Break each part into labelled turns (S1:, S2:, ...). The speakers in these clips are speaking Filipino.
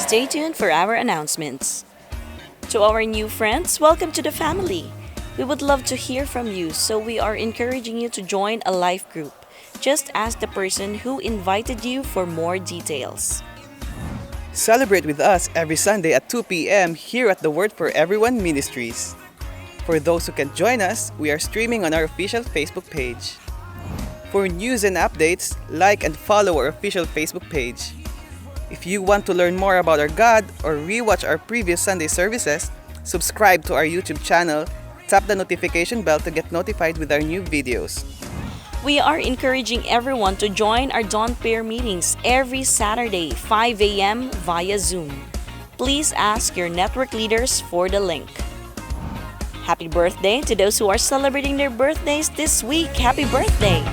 S1: Stay tuned for our announcements. To our new friends, welcome to the family. We would love to hear from you, so we are encouraging you to join a life group. Just ask the person who invited you for more details.
S2: Celebrate with us every Sunday at 2 p.m. here at the Word for Everyone Ministries. For those who can join us, we are streaming on our official Facebook page. For news and updates, like and follow our official Facebook page. If you want to learn more about our God or rewatch our previous Sunday services, subscribe to our YouTube channel, tap the notification bell to get notified with our new videos.
S1: We are encouraging everyone to join our Dawn Prayer meetings every Saturday, 5 a.m. via Zoom. Please ask your network leaders for the link. Happy birthday to those who are celebrating their birthdays this week. Happy birthday!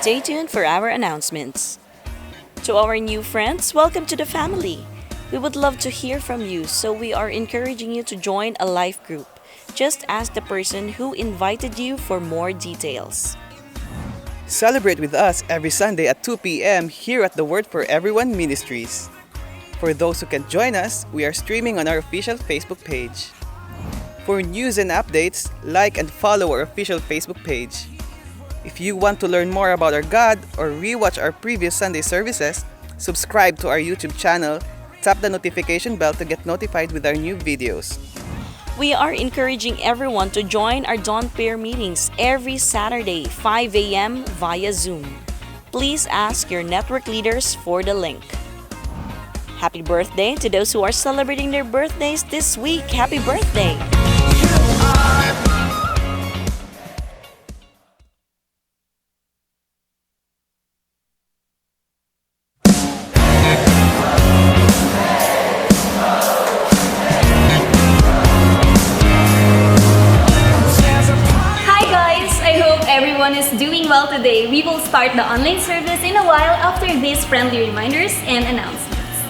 S1: Stay tuned for our announcements. To our new friends, welcome to the family. We would love to hear from you, so we are encouraging you to join a life group. Just ask the person who invited you for more details.
S2: Celebrate with us every Sunday at 2 p.m. here at the Word for Everyone Ministries. For those who can join us, we are streaming on our official Facebook page. For news and updates, like and follow our official Facebook page. If you want to learn more about our God or rewatch our previous Sunday services, subscribe to our YouTube channel, tap the notification bell to get notified with our new videos.
S1: We are encouraging everyone to join our Dawn Prayer meetings every Saturday, 5 a.m. via Zoom. Please ask your network leaders for the link. Happy birthday to those who are celebrating their birthdays this week. Happy birthday!
S3: Everyone is doing well today. We will start the online service in a while after these friendly reminders and announcements.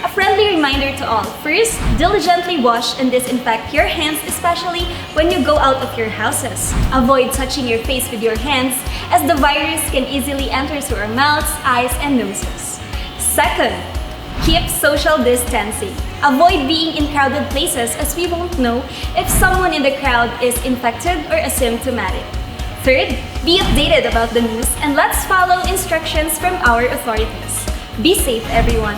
S3: A friendly reminder to all. First, diligently wash and disinfect your hands, especially when you go out of your houses. Avoid touching your face with your hands, as the virus can easily enter through our mouths, eyes, and noses. Second, keep social distancing. Avoid being in crowded places, as we won't know if someone in the crowd is infected or asymptomatic. Third, be updated about the news and let's follow instructions from our authorities. Be safe, everyone.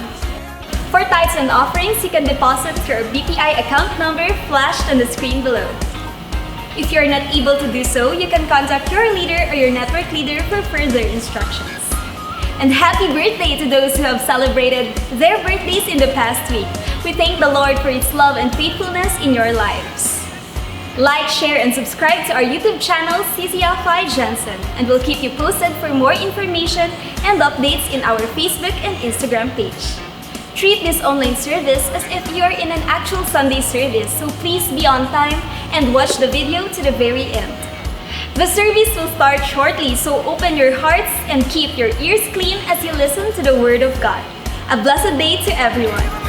S3: For tithes and offerings, you can deposit through our BPI account number flashed on the screen below. If you are not able to do so, you can contact your leader or your network leader for further instructions. And happy birthday to those who have celebrated their birthdays in the past week. We thank the Lord for His love and faithfulness in your lives. Like, share, and subscribe to our YouTube channel, CCFI Jensen, and we'll keep you posted for more information and updates in our Facebook and Instagram page. Treat this online service as if you are in an actual Sunday service, so please be on time and watch the video to the very end. The service will start shortly, so open your hearts and keep your ears clean as you listen to the Word of God. A blessed day to everyone.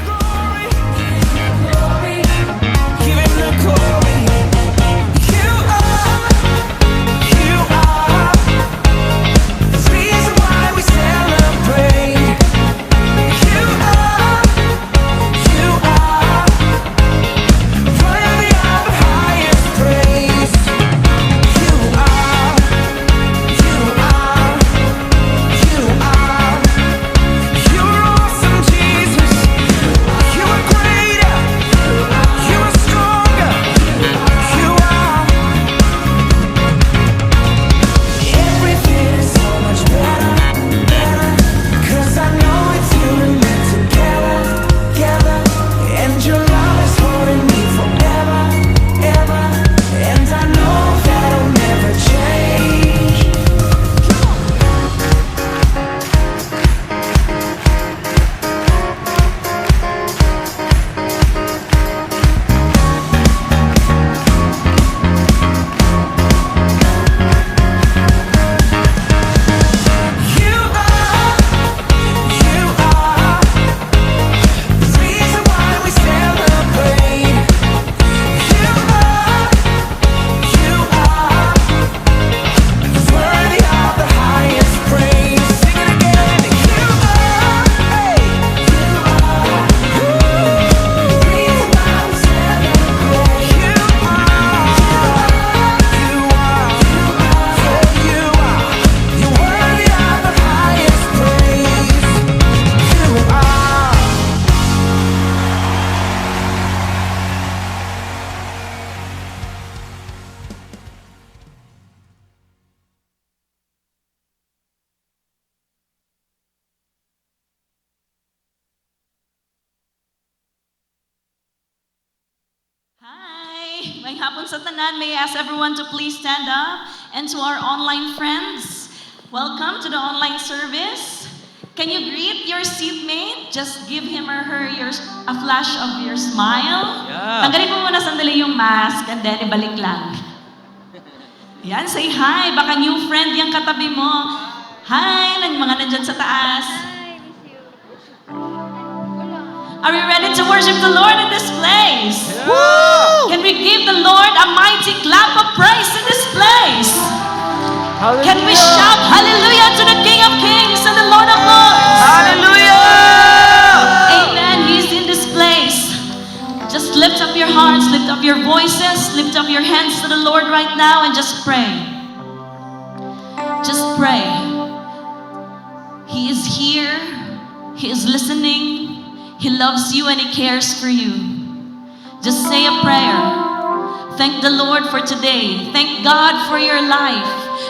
S4: May hapon sa tanan. May I ask everyone to please stand up. And to our online friends, welcome to the online service. Can you greet your seatmate? Just give him or her a flash of your smile.
S2: Yeah.
S4: Tanggalin mo muna sandali yung mask and then ibalik lang. Yan, say hi. Baka new friend yung katabi mo. Hi, mga nandyan sa taas. Are we ready to worship the Lord in this place?
S2: Woo!
S4: Can we give the Lord a mighty clap of praise in this place? Can we shout hallelujah to the King of Kings and the Lord of Lords?
S2: Hallelujah!
S4: Amen. He's in this place. Just lift up your hearts, lift up your voices, lift up your hands to the Lord right now and just pray. Just pray. He is here. He is listening. He loves you and He cares for you. Just say a prayer. Thank the Lord for today. Thank God for your life.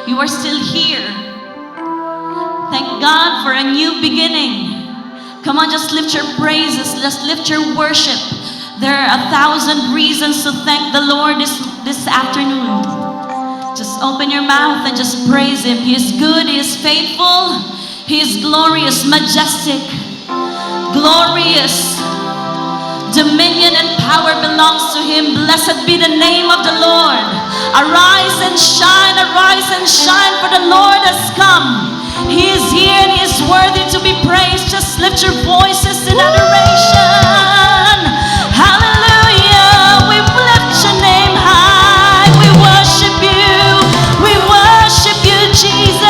S4: You are still here. Thank God for a new beginning. Come on, just lift your praises. Just lift your worship. There are 1,000 reasons to thank the Lord this afternoon. Just open your mouth and just praise Him. He is good. He is faithful. He is glorious, majestic. Glorious. Dominion and power belongs to Him. Blessed be the name of the Lord. Arise and shine, for the Lord has come. He is here and He is worthy to be praised. Just lift your voices in adoration. Hallelujah. We lift your name high. We worship you. We worship you, Jesus.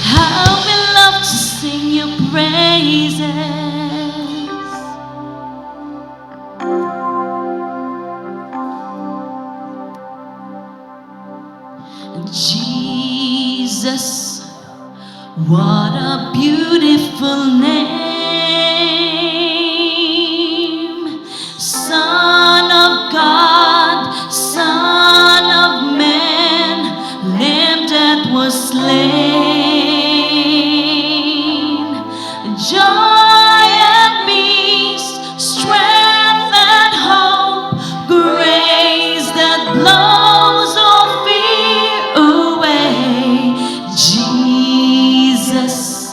S4: How we love to sing your praises. Jesus, what a beautiful name. Son of God, Son of Man, Lamb that was slain. Joy and peace, strength and hope, grace that blows all fear away. Jesus,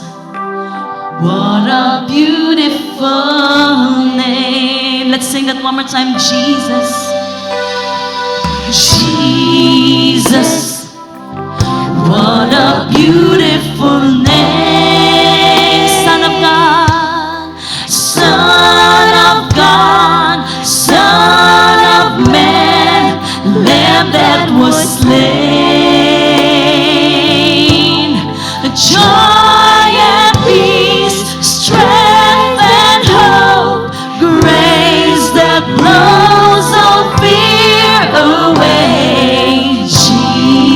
S4: what a beautiful name. Let's sing that one more time. Jesus, Jesus, what a beautiful name. Son of God, Son of God, Son of Man, Lamb that was slain. Joy and peace, strength and hope, grace that blows all fear away. Jesus,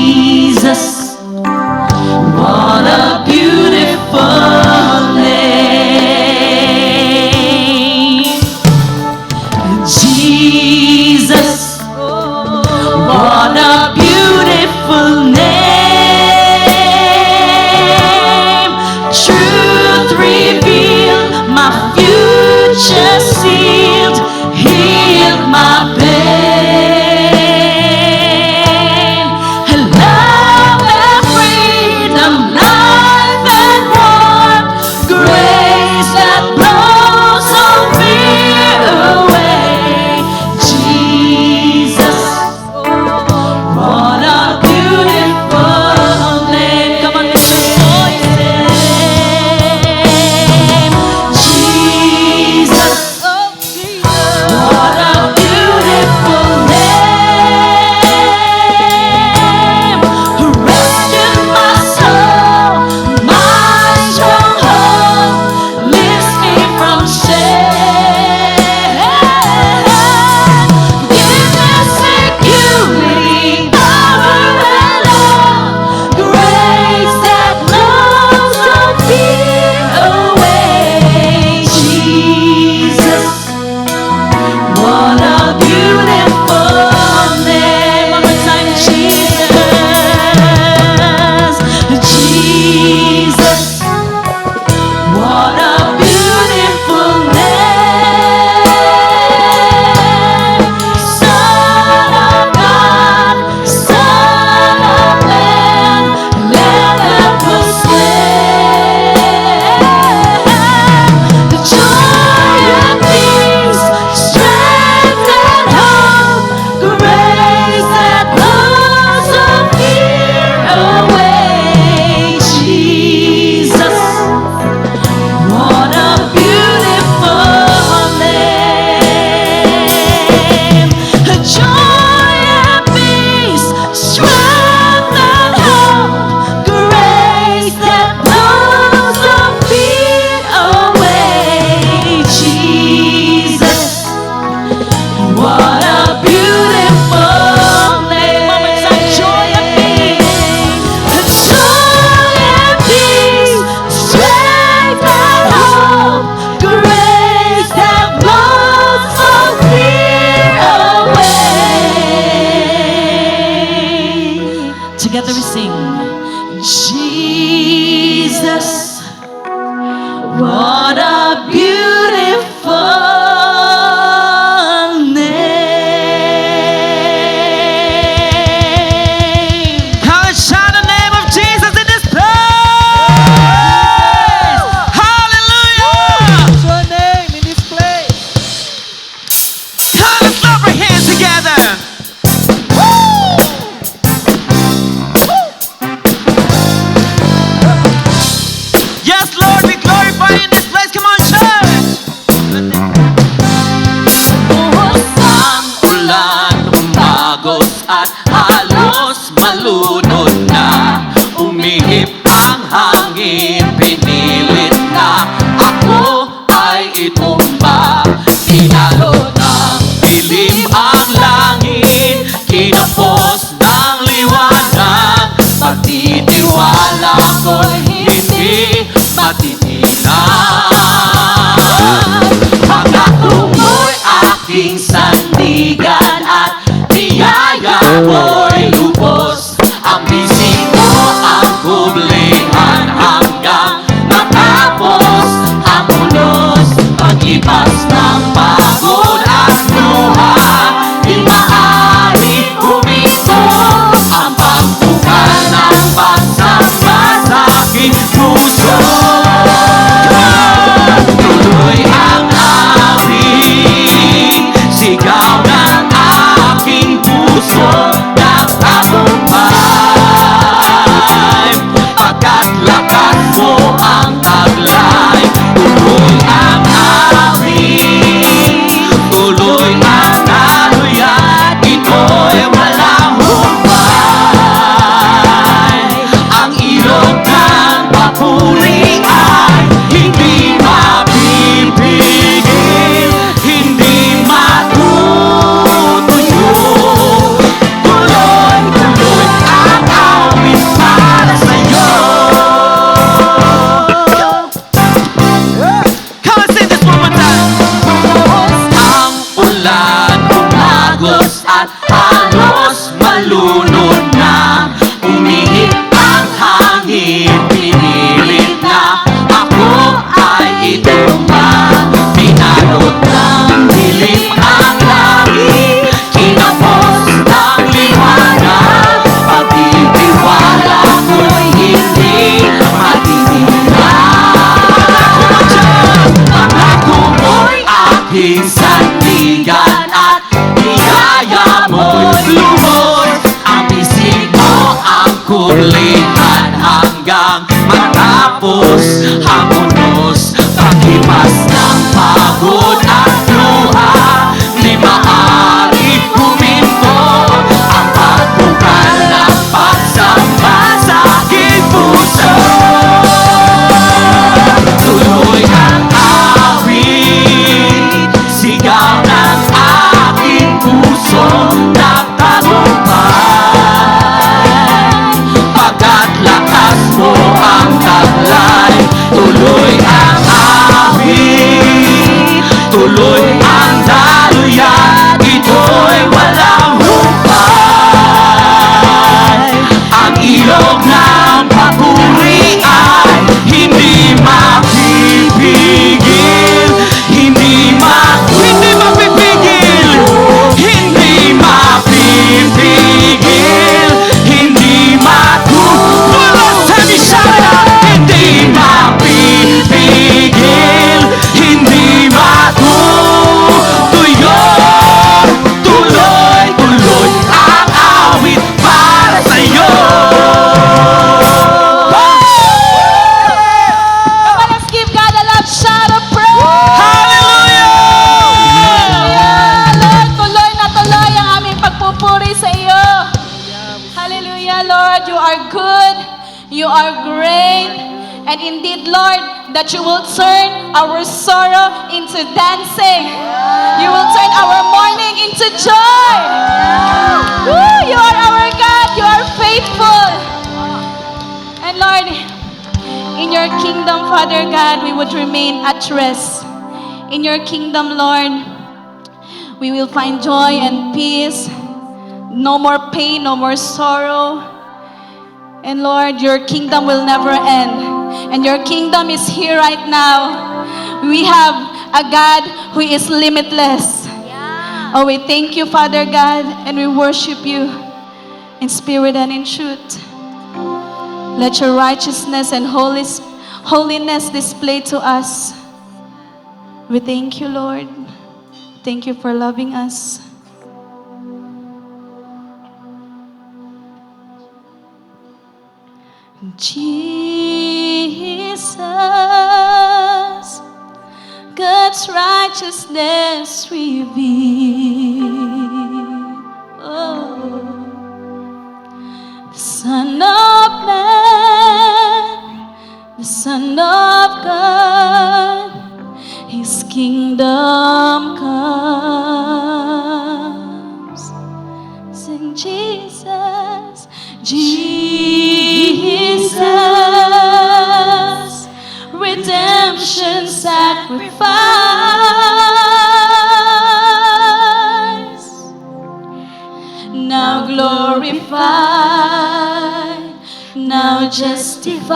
S5: itumba. Pinalo ng dilim ang langit, kinapos ng liwanag. Pagtitiwala ko'y hindi matitinan. Pangako mo'y aking sandigan at biyaya mo'y lubos. Ang bisig mo ang kublihan hanggang matapos ang unos. Pag-ibas ng pagod at luha, di maaari huminto ang pagbukas ng pagsamba sa aking puso. Tuloy ang awit, sigaw ng aking puso, nagtagumpay. Pagkat lakas mo ang taglay, tuloy ang awit, tuloy ang kaluyan, ito'y walang humpay. Ang ilog ng papuri ay hindi mapipigil, hindi matutuyo. Tuloy-tuloy ang awit para sa'yo. Come and sing this one more time. Ang ulan umagos at halos malunod na. Umihip ang hangin, pinilit na ako ay itumba. Pinalot ng dilim ang langit, kinapos ng liwanag. Pagtitiwala ko'y hindi matitigan. Pangako mo'y aking sandigan at biyaya mo'y lubos. Ang bisig mo ang kublihan hanggang matapos ang unos. Pag-ibas ng pagod at luha, di maaari huminto ang pagbukal ng pagsamba sa aking puso. Tuloy ang awit, sigaw ng aking puso, nagtagumpay. Pagkat lakas mo ang taglay, tuloy ang awit, tuloy ang daluyan, ito'y walang humpay. Ang ilog ng papuri ay hindi mapipigil, hindi mapipigil, hindi mapipigil, hindi matutulos sa bisaya, hindi mapipigil, hindi matutuyo. Tuloy-tuloy ang awit para sa'yo.
S4: Come on, let's give God a loud shout of praise.
S5: Hallelujah!
S4: Lord, tuloy na tuloy ang aming pagpupuri sa iyo. Hallelujah, Lord, you are good, you are great, and indeed, Lord, that you will turn our sorrow into dancing. You will turn our mourning into joy. Woo, you are our God, you are faithful. And Lord, in your kingdom, Father God, we would remain at rest. In your kingdom, Lord, we will find joy and peace. No more pain, no more sorrow. And Lord, your kingdom will never end. And your kingdom is here right now. We have a God who is limitless. Oh, we thank you, Father God, and we worship you in spirit and in truth. Let your righteousness and holiness display to us. We thank you, Lord. Thank you for loving us. Jesus, God's righteousness revealed. Oh, the Son of Man, the Son of God, He's kingdom comes. Sing Jesus, Jesus, redemption sacrifice, now glorified, now justified,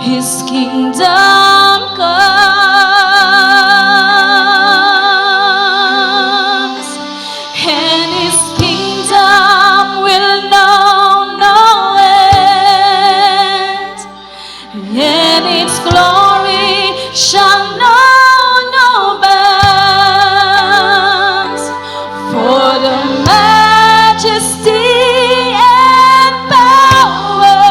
S4: His kingdom comes, and His kingdom will know no end, and its glory shall know no bounds, for the majesty and power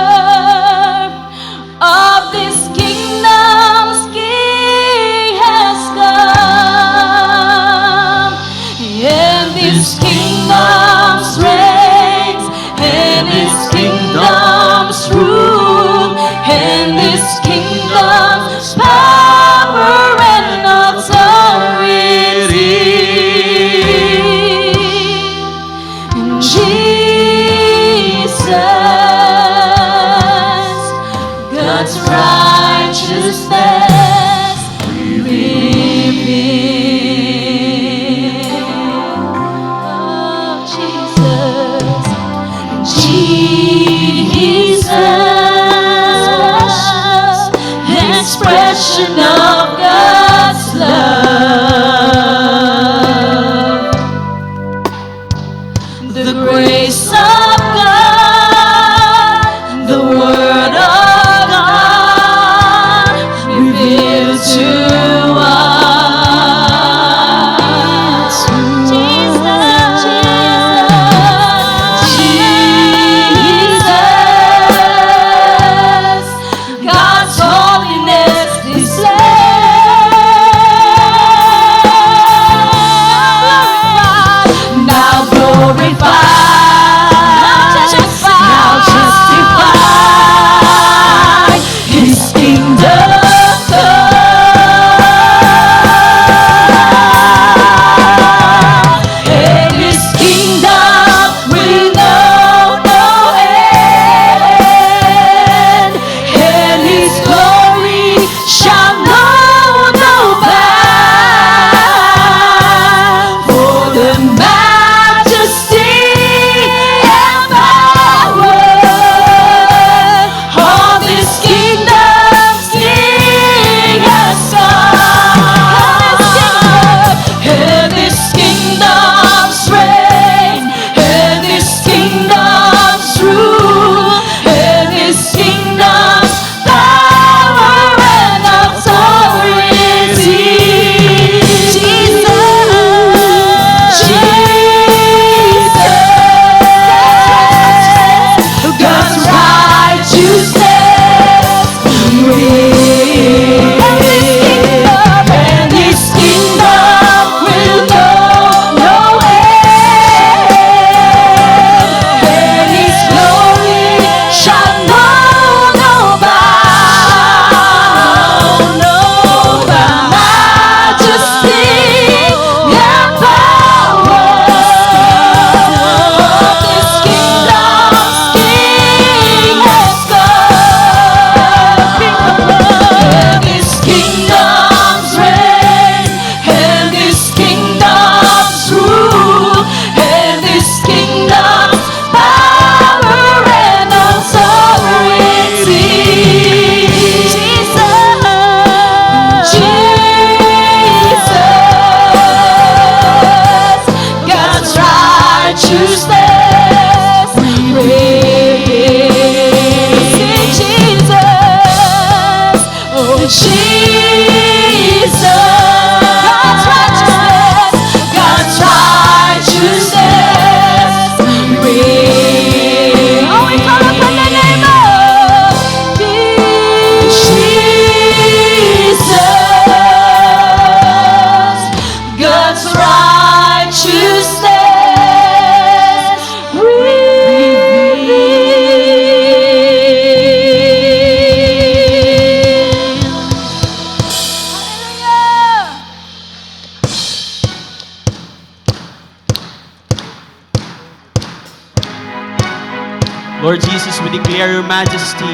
S6: Lord Jesus, we declare your majesty.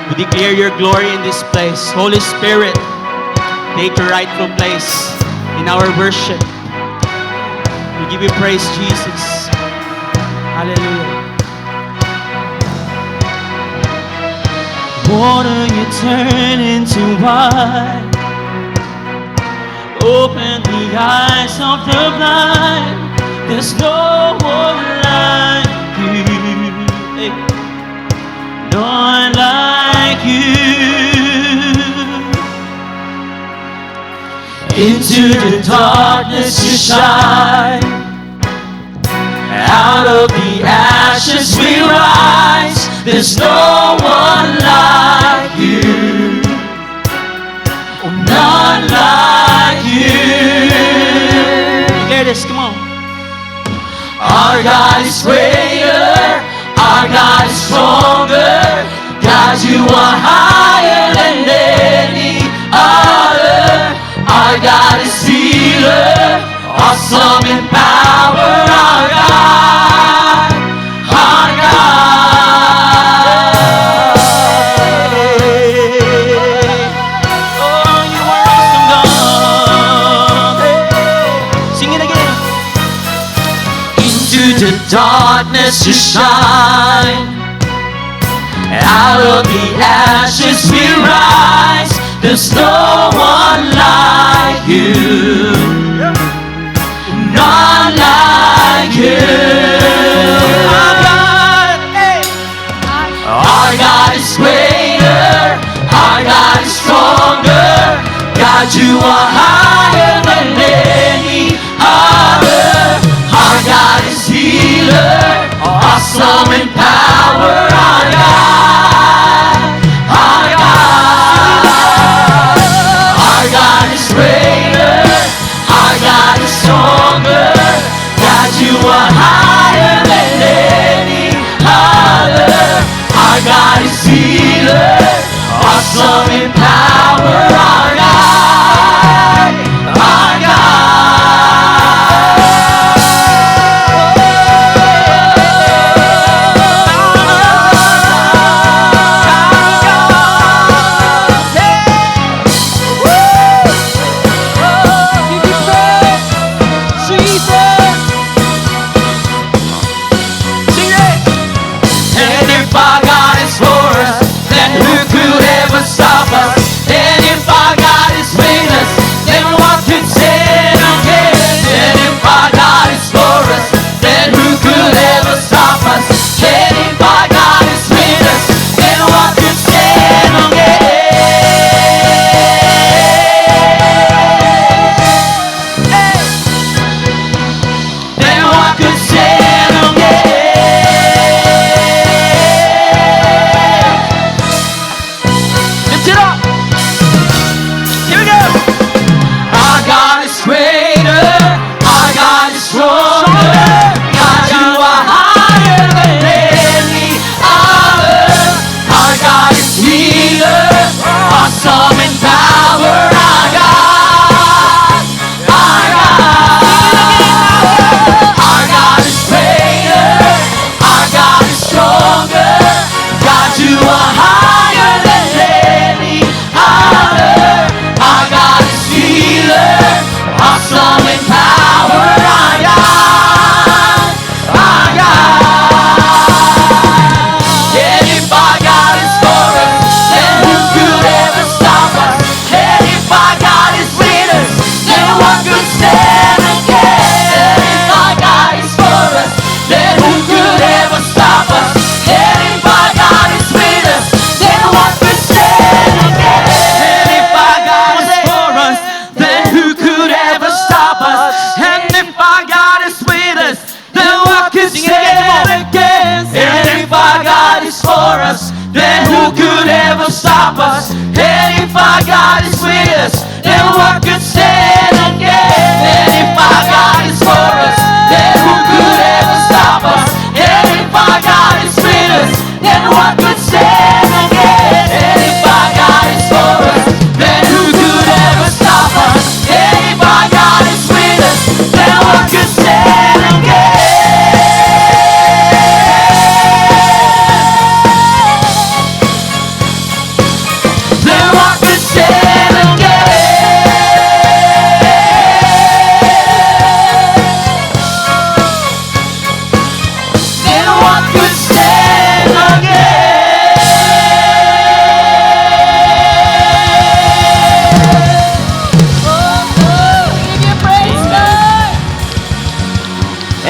S6: We declare your glory in this place. Holy Spirit, take your rightful place in our worship. We give you praise, Jesus. Hallelujah. Water you turn into wine. Open the eyes of the blind. There's no one like you. Hey. No one like you. Into the darkness you shine. Out of the ashes we rise. There's no one like you. None like you. Declare this, come on. Our God is greater. Our God is stronger. God, you are higher than any other. Our God is healer. Awesome in power. Our God. Our God. Oh, you are awesome, God. Sing it again. Into the darkness you shine. Out of the ashes we rise. There's no one like you. None like you. Our God is greater. Our God is stronger. God, you are higher than any other. Our God is healer. Awesome in power. Our God. Our God. Our God is greater. Our God is stronger. God, you are higher than any other. Our God is healer. Awesome in power. Our God. Our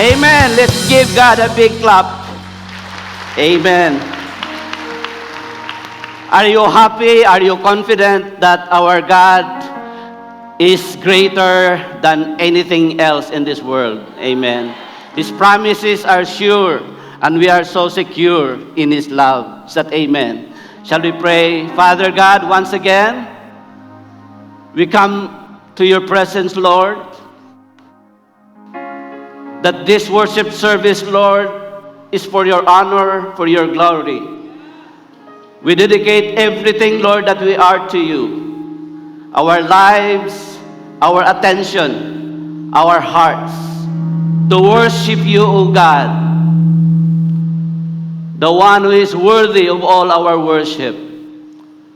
S5: Amen. Let's give God a big clap. Amen. Are you happy? Are you confident that our God is greater than anything else in this world? Amen. His promises are sure, and we are so secure in His love. Is that amen? Shall we pray? Father God, once again, we come to your presence, Lord, that this worship service, Lord, is for your honor, for your glory. We dedicate everything, Lord, that we are to you. Our lives, our attention, our hearts, to worship you, O God, the one who is worthy of all our worship.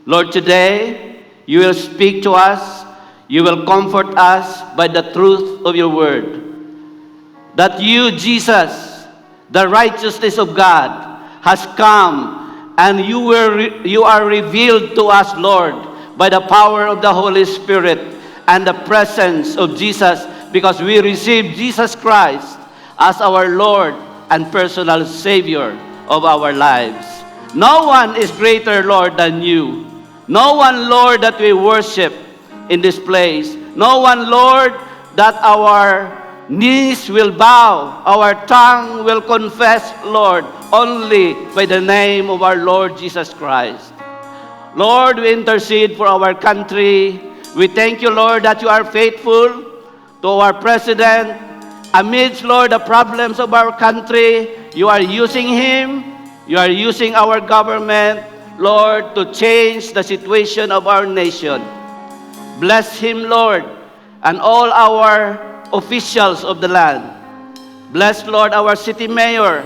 S5: Lord, today, you will speak to us, you will comfort us by the truth of your word. That you, Jesus, the righteousness of God, has come, and you are revealed to us, Lord, by the power of the Holy Spirit and the presence of Jesus, because we receive Jesus Christ as our Lord and personal Savior of our lives. No one is greater, Lord, than you. No one, Lord, that we worship in this place. No one, Lord, that our knees will bow, our tongue will confess, Lord, only by the name of our Lord Jesus Christ. Lord, we intercede for our country. We thank you, Lord, that you are faithful to our president. Amidst, Lord, the problems of our country, you are using him. You are using our government, Lord, to change the situation of our nation. Bless him, Lord, and all our officials of the land. Bless, Lord, our city mayor,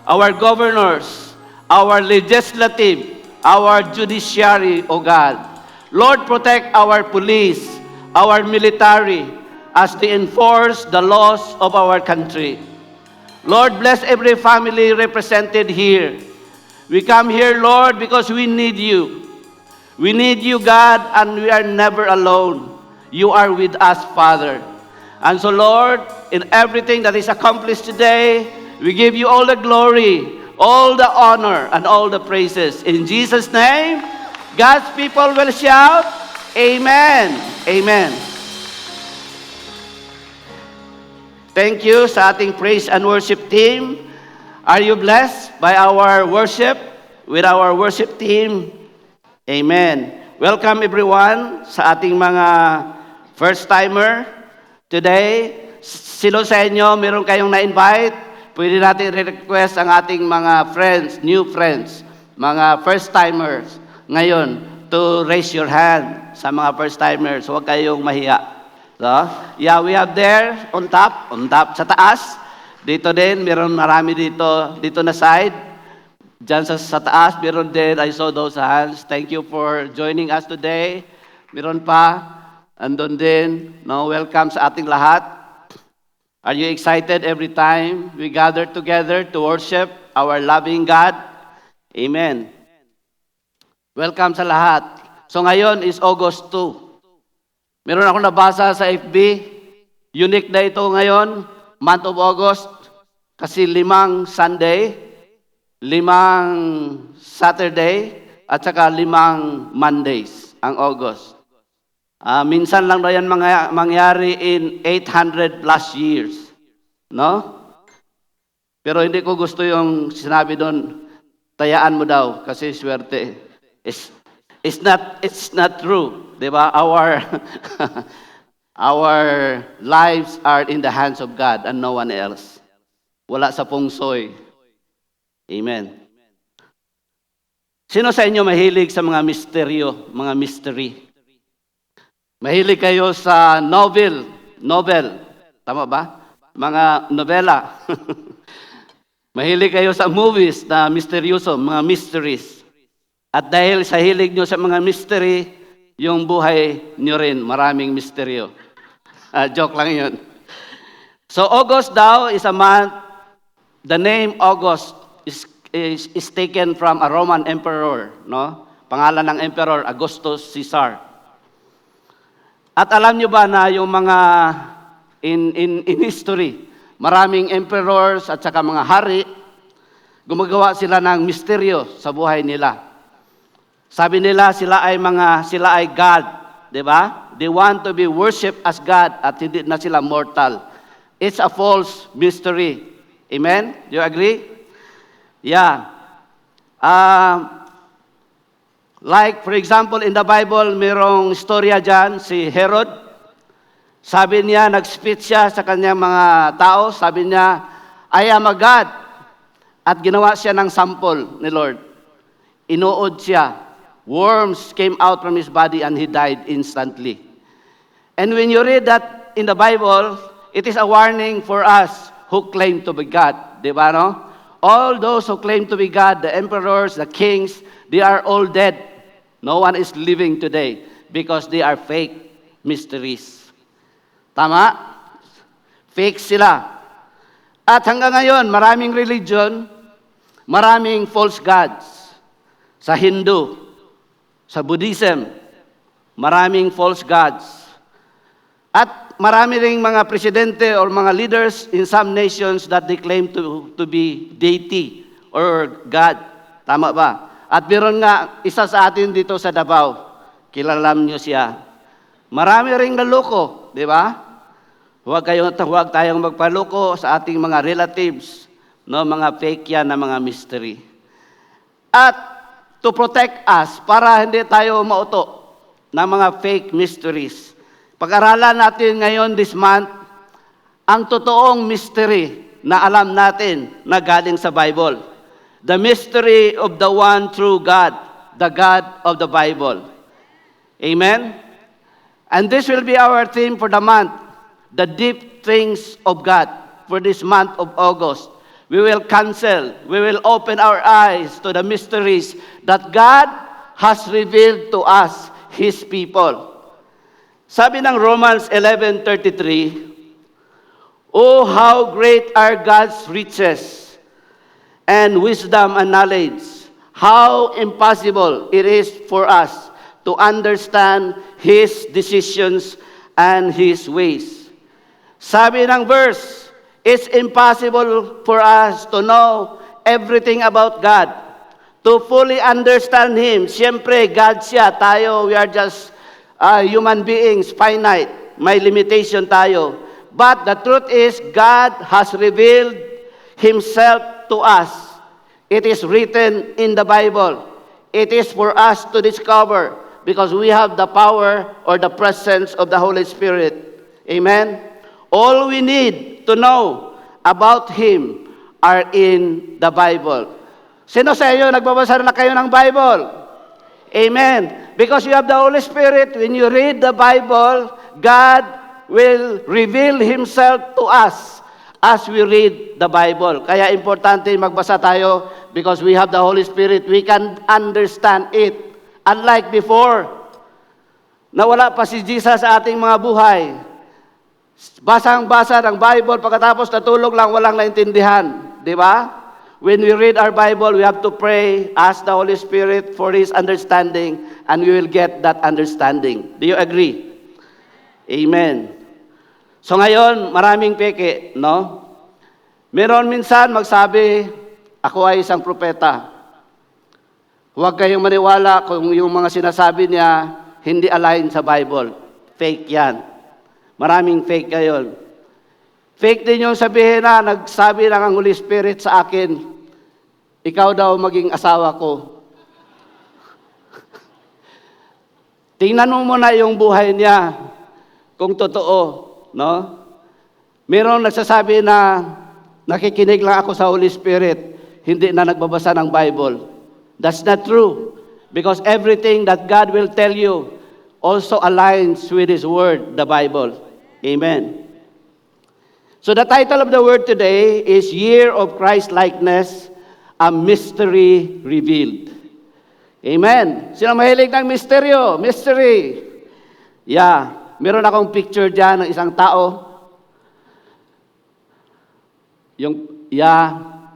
S5: our governors, our legislative, our judiciary, O God. Lord, protect our police, our military, as they enforce the laws of our country. Lord, bless every family represented here. We come here, Lord, because we need you. We need you, God, and we are never alone. You are with us, Father. And so, Lord, in everything that is accomplished today, we give you all the glory, all the honor, and all the praises. In Jesus' name, God's people will shout, Amen. Amen. Thank you sa ating praise and worship team. Are you blessed by our worship? With our worship team? Amen. Welcome everyone sa ating mga first-timer. Today, sino sa inyo meron kayong na-invite? Pwede natin re-request ang ating mga friends, new friends, mga first-timers ngayon to raise your hand sa mga first-timers. Huwag kayong mahiya. So, yeah, we have there on top, sa taas. Dito din, meron marami dito na side. Diyan sa taas, meron din, I saw those hands. Thank you for joining us today. Meron pa, andun din, welcome sa ating lahat. Are you excited every time we gather together to worship our loving God? Amen. Welcome sa lahat. So ngayon is August 2. Meron ako nabasa sa FB, unique na ito ngayon, month of August, kasi 5 Sunday, 5 Saturday, at saka 5 Mondays ang August. Minsan lang na yan mangyari in 800 plus years. No? Pero hindi ko gusto yung sinabi doon, tayaan mo daw kasi swerte. It's not true. Diba? Our lives are in the hands of God and no one else. Wala sa pungsoy. Amen. Sino sa inyo mahilig sa mga misteryo, mga mystery? Mahilig kayo sa novel. Tama ba? Mga novela. Mahilig kayo sa movies na misteryoso, mga mysteries. At dahil sa hilig nyo sa mga mystery, yung buhay nyo rin, maraming misteryo. Joke lang yun. So August daw is a month, the name August is taken from a Roman emperor, no? Pangalan ng emperor, Augustus Caesar. At alam nyo ba na yung mga in history, maraming emperors at saka mga hari, gumagawa sila ng misteryo sa buhay nila. Sabi nila sila ay God, 'di ba? They want to be worshipped as God at hindi na sila mortal. It's a false mystery. Amen? Do you agree? Yeah. Like for example in the Bible, merong istorya diyan si Herod. Sabi niya, nag-speech siya sa kanyang mga tao, sabi niya, I am a God. At ginawa siya ng sample ni Lord. Inuod siya. Worms came out from his body and he died instantly. And when you read that in the Bible, it is a warning for us who claim to be God. Di ba, no? All those who claim to be God, the emperors, the kings, they are all dead. No one is living today because they are fake mysteries. Tama? Fake sila. At hanggang ngayon, maraming religion, maraming false gods. Sa Hindu, sa Buddhism, maraming false gods. At marami ring mga presidente or mga leaders in some nations that they claim to be deity or God. Tama ba? At meron nga, isa sa atin dito sa Davao, kilalam nyo siya. Marami ring naloko, di ba? Huwag tayong magpaloko sa ating mga relatives, no, mga fake yan na mga mystery. At to protect us, para hindi tayo mauto ng mga fake mysteries. Pag-aralan natin ngayon this month, ang totoong mystery na alam natin na galing sa Bible. The mystery of the one true God, the God of the Bible. Amen? And this will be our theme for the month, the deep things of God for this month of August. We will open our eyes to the mysteries that God has revealed to us, His people. Sabi ng Romans 11:33, Oh, how great are God's riches and wisdom and knowledge. How impossible it is for us to understand His decisions and His ways. Sabi ng verse, it's impossible for us to know everything about God, to fully understand Him. Siyempre, God siya, tayo, we are just human beings, finite, may limitation tayo. But the truth is, God has revealed Himself to us. It is written in the Bible. It is for us to discover because we have the power or the presence of the Holy Spirit. Amen? All we need to know about Him are in the Bible. Sino sa inyo nagbabasa na kayo ng Bible? Amen. Because you have the Holy Spirit, when you read the Bible, God will reveal Himself to us as we read the Bible. Kaya importante magbasa tayo because we have the Holy Spirit, we can understand it. Unlike before, na wala pa si Jesus sa ating mga buhay. Basang-basa ng Bible, pagkatapos natulog lang, walang naintindihan. Di ba? When we read our Bible, we have to pray, ask the Holy Spirit for His understanding, and we will get that understanding. Do you agree? Amen. So ngayon, maraming peke, no? Meron minsan magsabi, ako ay isang propeta. Huwag kayong maniwala kung yung mga sinasabi niya hindi align sa Bible. Fake yan. Maraming fake ngayon. Fake din yung sabihin na nagsabi lang ang Holy Spirit sa akin, ikaw daw maging asawa ko. Tingnan mo muna yung buhay niya kung totoo, no? Meron nagsasabi na nakikinig lang ako sa Holy Spirit, hindi na nagbabasa ng Bible. That's not true. Because everything that God will tell you also aligns with His Word, the Bible. Amen. So the title of the word today is Year of Christ-Likeness, a Mystery Revealed. Amen. Sino mahilig ng misteryo? Mystery. Yeah. Meron akong picture dyan ng isang tao.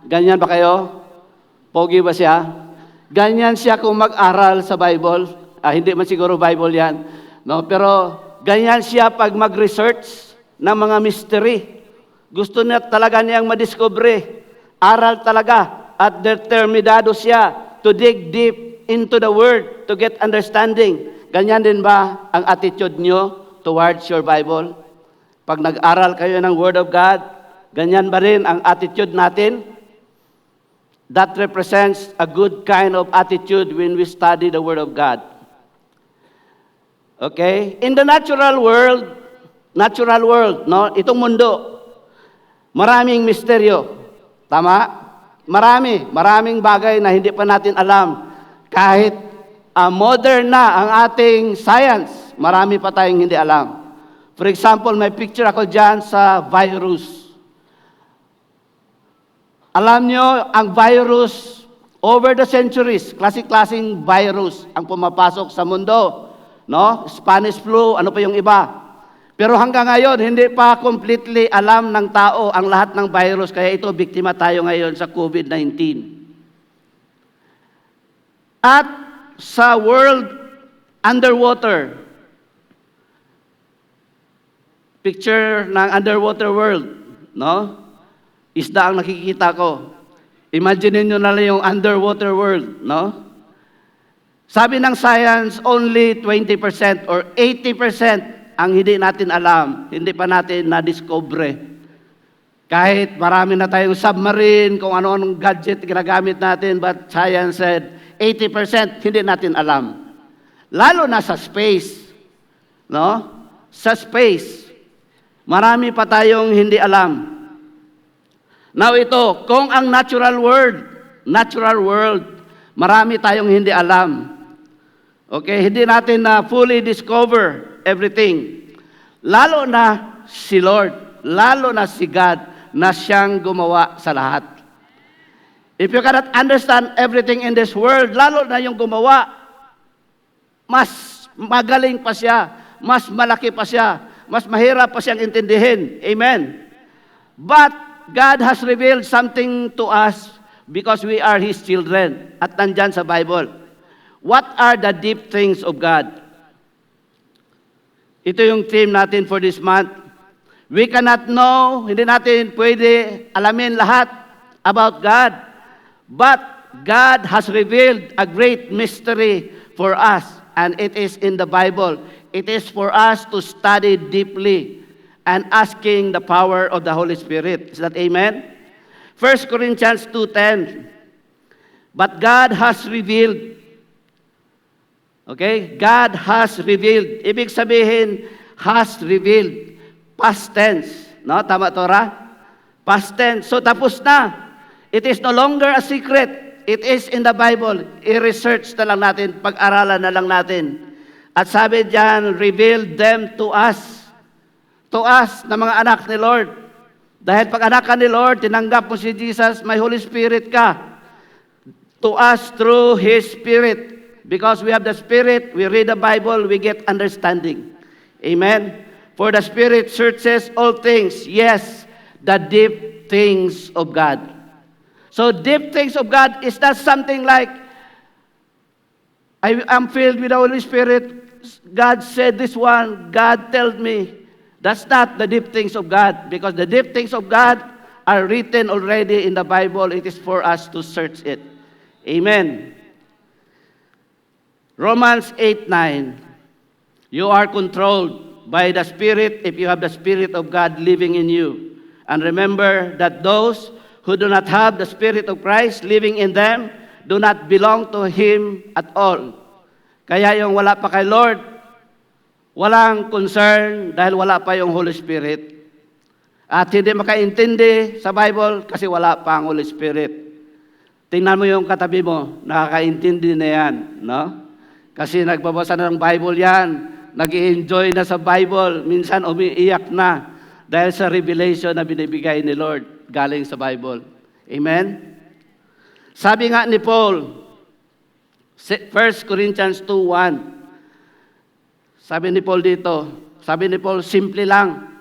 S5: Ganyan ba kayo? Pogi ba siya? Ganyan siya kung mag-aral sa Bible. Hindi man siguro Bible yan. No? Pero ganyan siya pag mag-research ng mga mystery. Gusto niya talaga niyang madiscover. Aral talaga. At determinado siya to dig deep into the Word to get understanding. Ganyan din ba ang attitude niyo towards your Bible? Pag nag-aral kayo ng Word of God, ganyan ba rin ang attitude natin? That represents a good kind of attitude when we study the Word of God. Okay? In the natural world, no? Itong mundo, maraming misteryo. Tama? Maraming bagay na hindi pa natin alam. Kahit modern na ang ating science, marami pa tayong hindi alam. For example, may picture ako dyan sa virus. Alam nyo, ang virus, over the centuries, klaseng virus ang pumapasok sa mundo. No? Spanish flu, ano pa yung iba. Pero hanggang ngayon, hindi pa completely alam ng tao ang lahat ng virus. Kaya ito, biktima tayo ngayon sa COVID-19. At sa world underwater, picture ng underwater world, no? Isda ang nakikita ko. Imagine nyo na lang yung underwater world, no? Sabi ng science, only 20% or 80% ang hindi natin alam, hindi pa natin na-discover. Kahit marami na tayong submarine, kung ano-anong gadget ginagamit natin, but science said, 80% hindi natin alam. Lalo na sa space. No? Sa space, marami pa tayong hindi alam. Now ito, kung ang natural world, marami tayong hindi alam. Okay, hindi natin na fully discover everything. Lalo na si Lord, lalo na si God na siyang gumawa sa lahat. If you cannot understand everything in this world, lalo na yung gumawa, mas magaling pa siya, mas malaki pa siya, mas mahirap pa siyang intindihin. Amen. But God has revealed something to us because we are His children. At nandyan sa Bible. What are the deep things of God? Ito yung theme natin for this month. We cannot know, hindi natin pwede alamin lahat about God. But God has revealed a great mystery for us, and it is in the Bible. It is for us to study deeply and asking the power of the Holy Spirit. Is that amen? 1 Corinthians 2:10. But God has revealed. Okay? God has revealed. Ibig sabihin, has revealed. Past tense. No? Tama, Tora? Past tense. So, tapos na. It is no longer a secret. It is in the Bible. I-research na lang natin. Pag-aralan na lang natin. At sabi diyan, revealed them to us. To us, na mga anak ni Lord. Dahil pag anak ka ni Lord, tinanggap mo si Jesus, may Holy Spirit ka. To us through His Spirit. Because we have the Spirit, we read the Bible, we get understanding. Amen? For the Spirit searches all things. Yes, the deep things of God. So deep things of God is not something like, I am filled with the Holy Spirit. God said this one. God told me. That's not the deep things of God. Because the deep things of God are written already in the Bible. It is for us to search it. Amen. Romans 8:9. You are controlled by the Spirit if you have the Spirit of God living in you. And remember that those who do not have the Spirit of Christ living in them do not belong to Him at all. Kaya yung wala pa kay Lord, walang concern dahil wala pa yung Holy Spirit. At hindi makaintindi sa Bible kasi wala pa ang Holy Spirit. Tingnan mo yung katabi mo, nakakaintindi na yan, no? Kasi nagbabasa na ng Bible yan, nag-i-enjoy na sa Bible, minsan umiiyak na dahil sa revelation na binibigay ni Lord galing sa Bible. Amen? Sabi nga ni Paul, 1 Corinthians 2:1, sabi ni Paul dito, simple lang.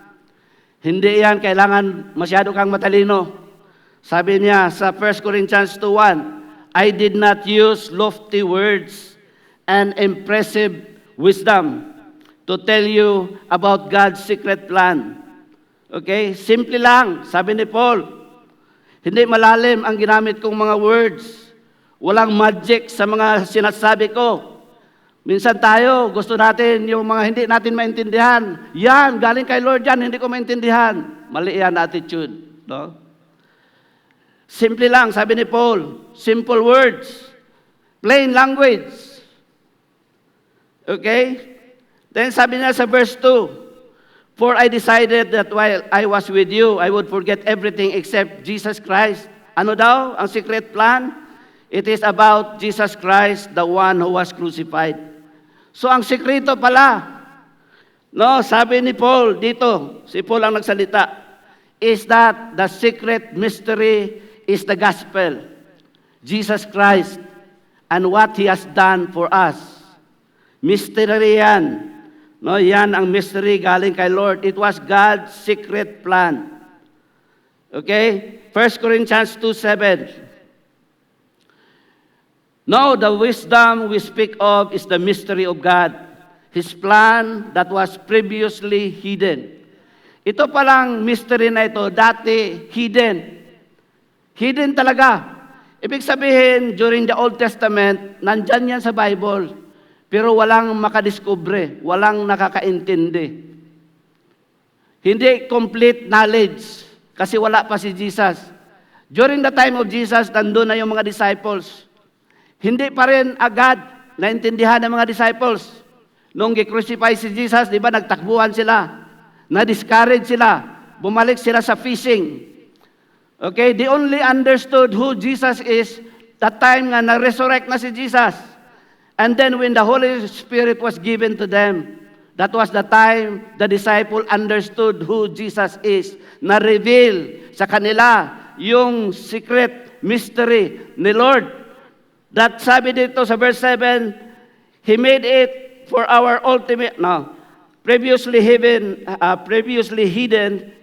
S5: Hindi yan kailangan masyado kang matalino. Sabi niya sa 1 Corinthians 2:1, I did not use lofty words and impressive wisdom to tell you about God's secret plan. Okay? Simple lang, sabi ni Paul. Hindi malalim ang ginamit kong mga words. Walang magic sa mga sinasabi ko. Minsan tayo, gusto natin yung mga hindi natin maintindihan. Yan, galing kay Lord yan, hindi ko maintindihan. Mali yan attitude. No? Simple lang, sabi ni Paul. Simple words. Plain language. Okay? Then sabi niya sa verse 2, For I decided that while I was with you, I would forget everything except Jesus Christ. Ano daw ang secret plan? It is about Jesus Christ, the one who was crucified. So ang sekreto pala, no, sabi ni Paul dito, si Paul ang nagsalita, is that the secret mystery is the gospel. Jesus Christ and what He has done for us. Mystery yan. No, yan ang mystery galing kay Lord. It was God's secret plan. Okay? 1 Corinthians 2:7. No, the wisdom we speak of is the mystery of God. His plan that was previously hidden. Ito palang mystery na ito, dati hidden. Hidden talaga. Ibig sabihin, during the Old Testament, nandyan yan sa Bible, pero walang makadiskubre, walang nakakaintindi. Hindi complete knowledge, kasi wala pa si Jesus. During the time of Jesus, nandun na yung mga disciples. Hindi pa rin agad naintindihan ng mga disciples. Nung gi-crucify si Jesus, di ba, nagtakbuhan sila, na-discourage sila, bumalik sila sa fishing. Okay, they only understood who Jesus is that time nga na-resurrect na si Jesus. And then when the Holy Spirit was given to them, that was the time the disciple understood who Jesus is. Na-reveal sa kanila yung secret mystery ni Lord. That sabi dito sa verse 7, He made it for our ultimate, previously hidden,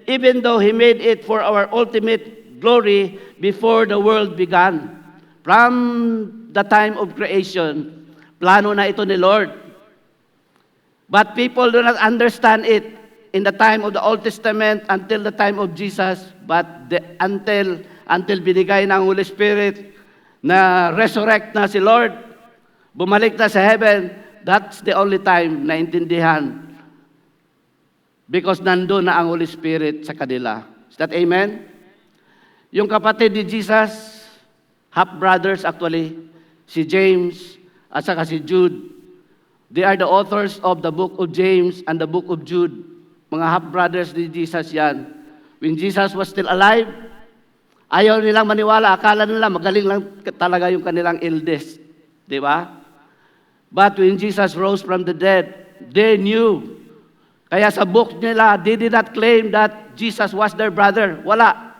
S5: even though He made it for our ultimate glory before the world began. From the time of creation, plano na ito ni Lord. But people do not understand it in the time of the Old Testament until the time of Jesus, but until binigay ng Holy Spirit, na resurrect na si Lord, bumalik na sa heaven, that's the only time na intindihan. Because nandun na ang Holy Spirit sa kanila. Is that amen? Yung kapatid ni Jesus, half-brothers actually, si James at saka si Jude, they are the authors of the book of James and the book of Jude. Mga half-brothers ni Jesus yan. When Jesus was still alive, ayaw nilang maniwala, akala nila magaling lang talaga yung kanilang eldest. Di ba? But when Jesus rose from the dead, they knew. Kaya sa book nila, they did not claim that Jesus was their brother. Wala.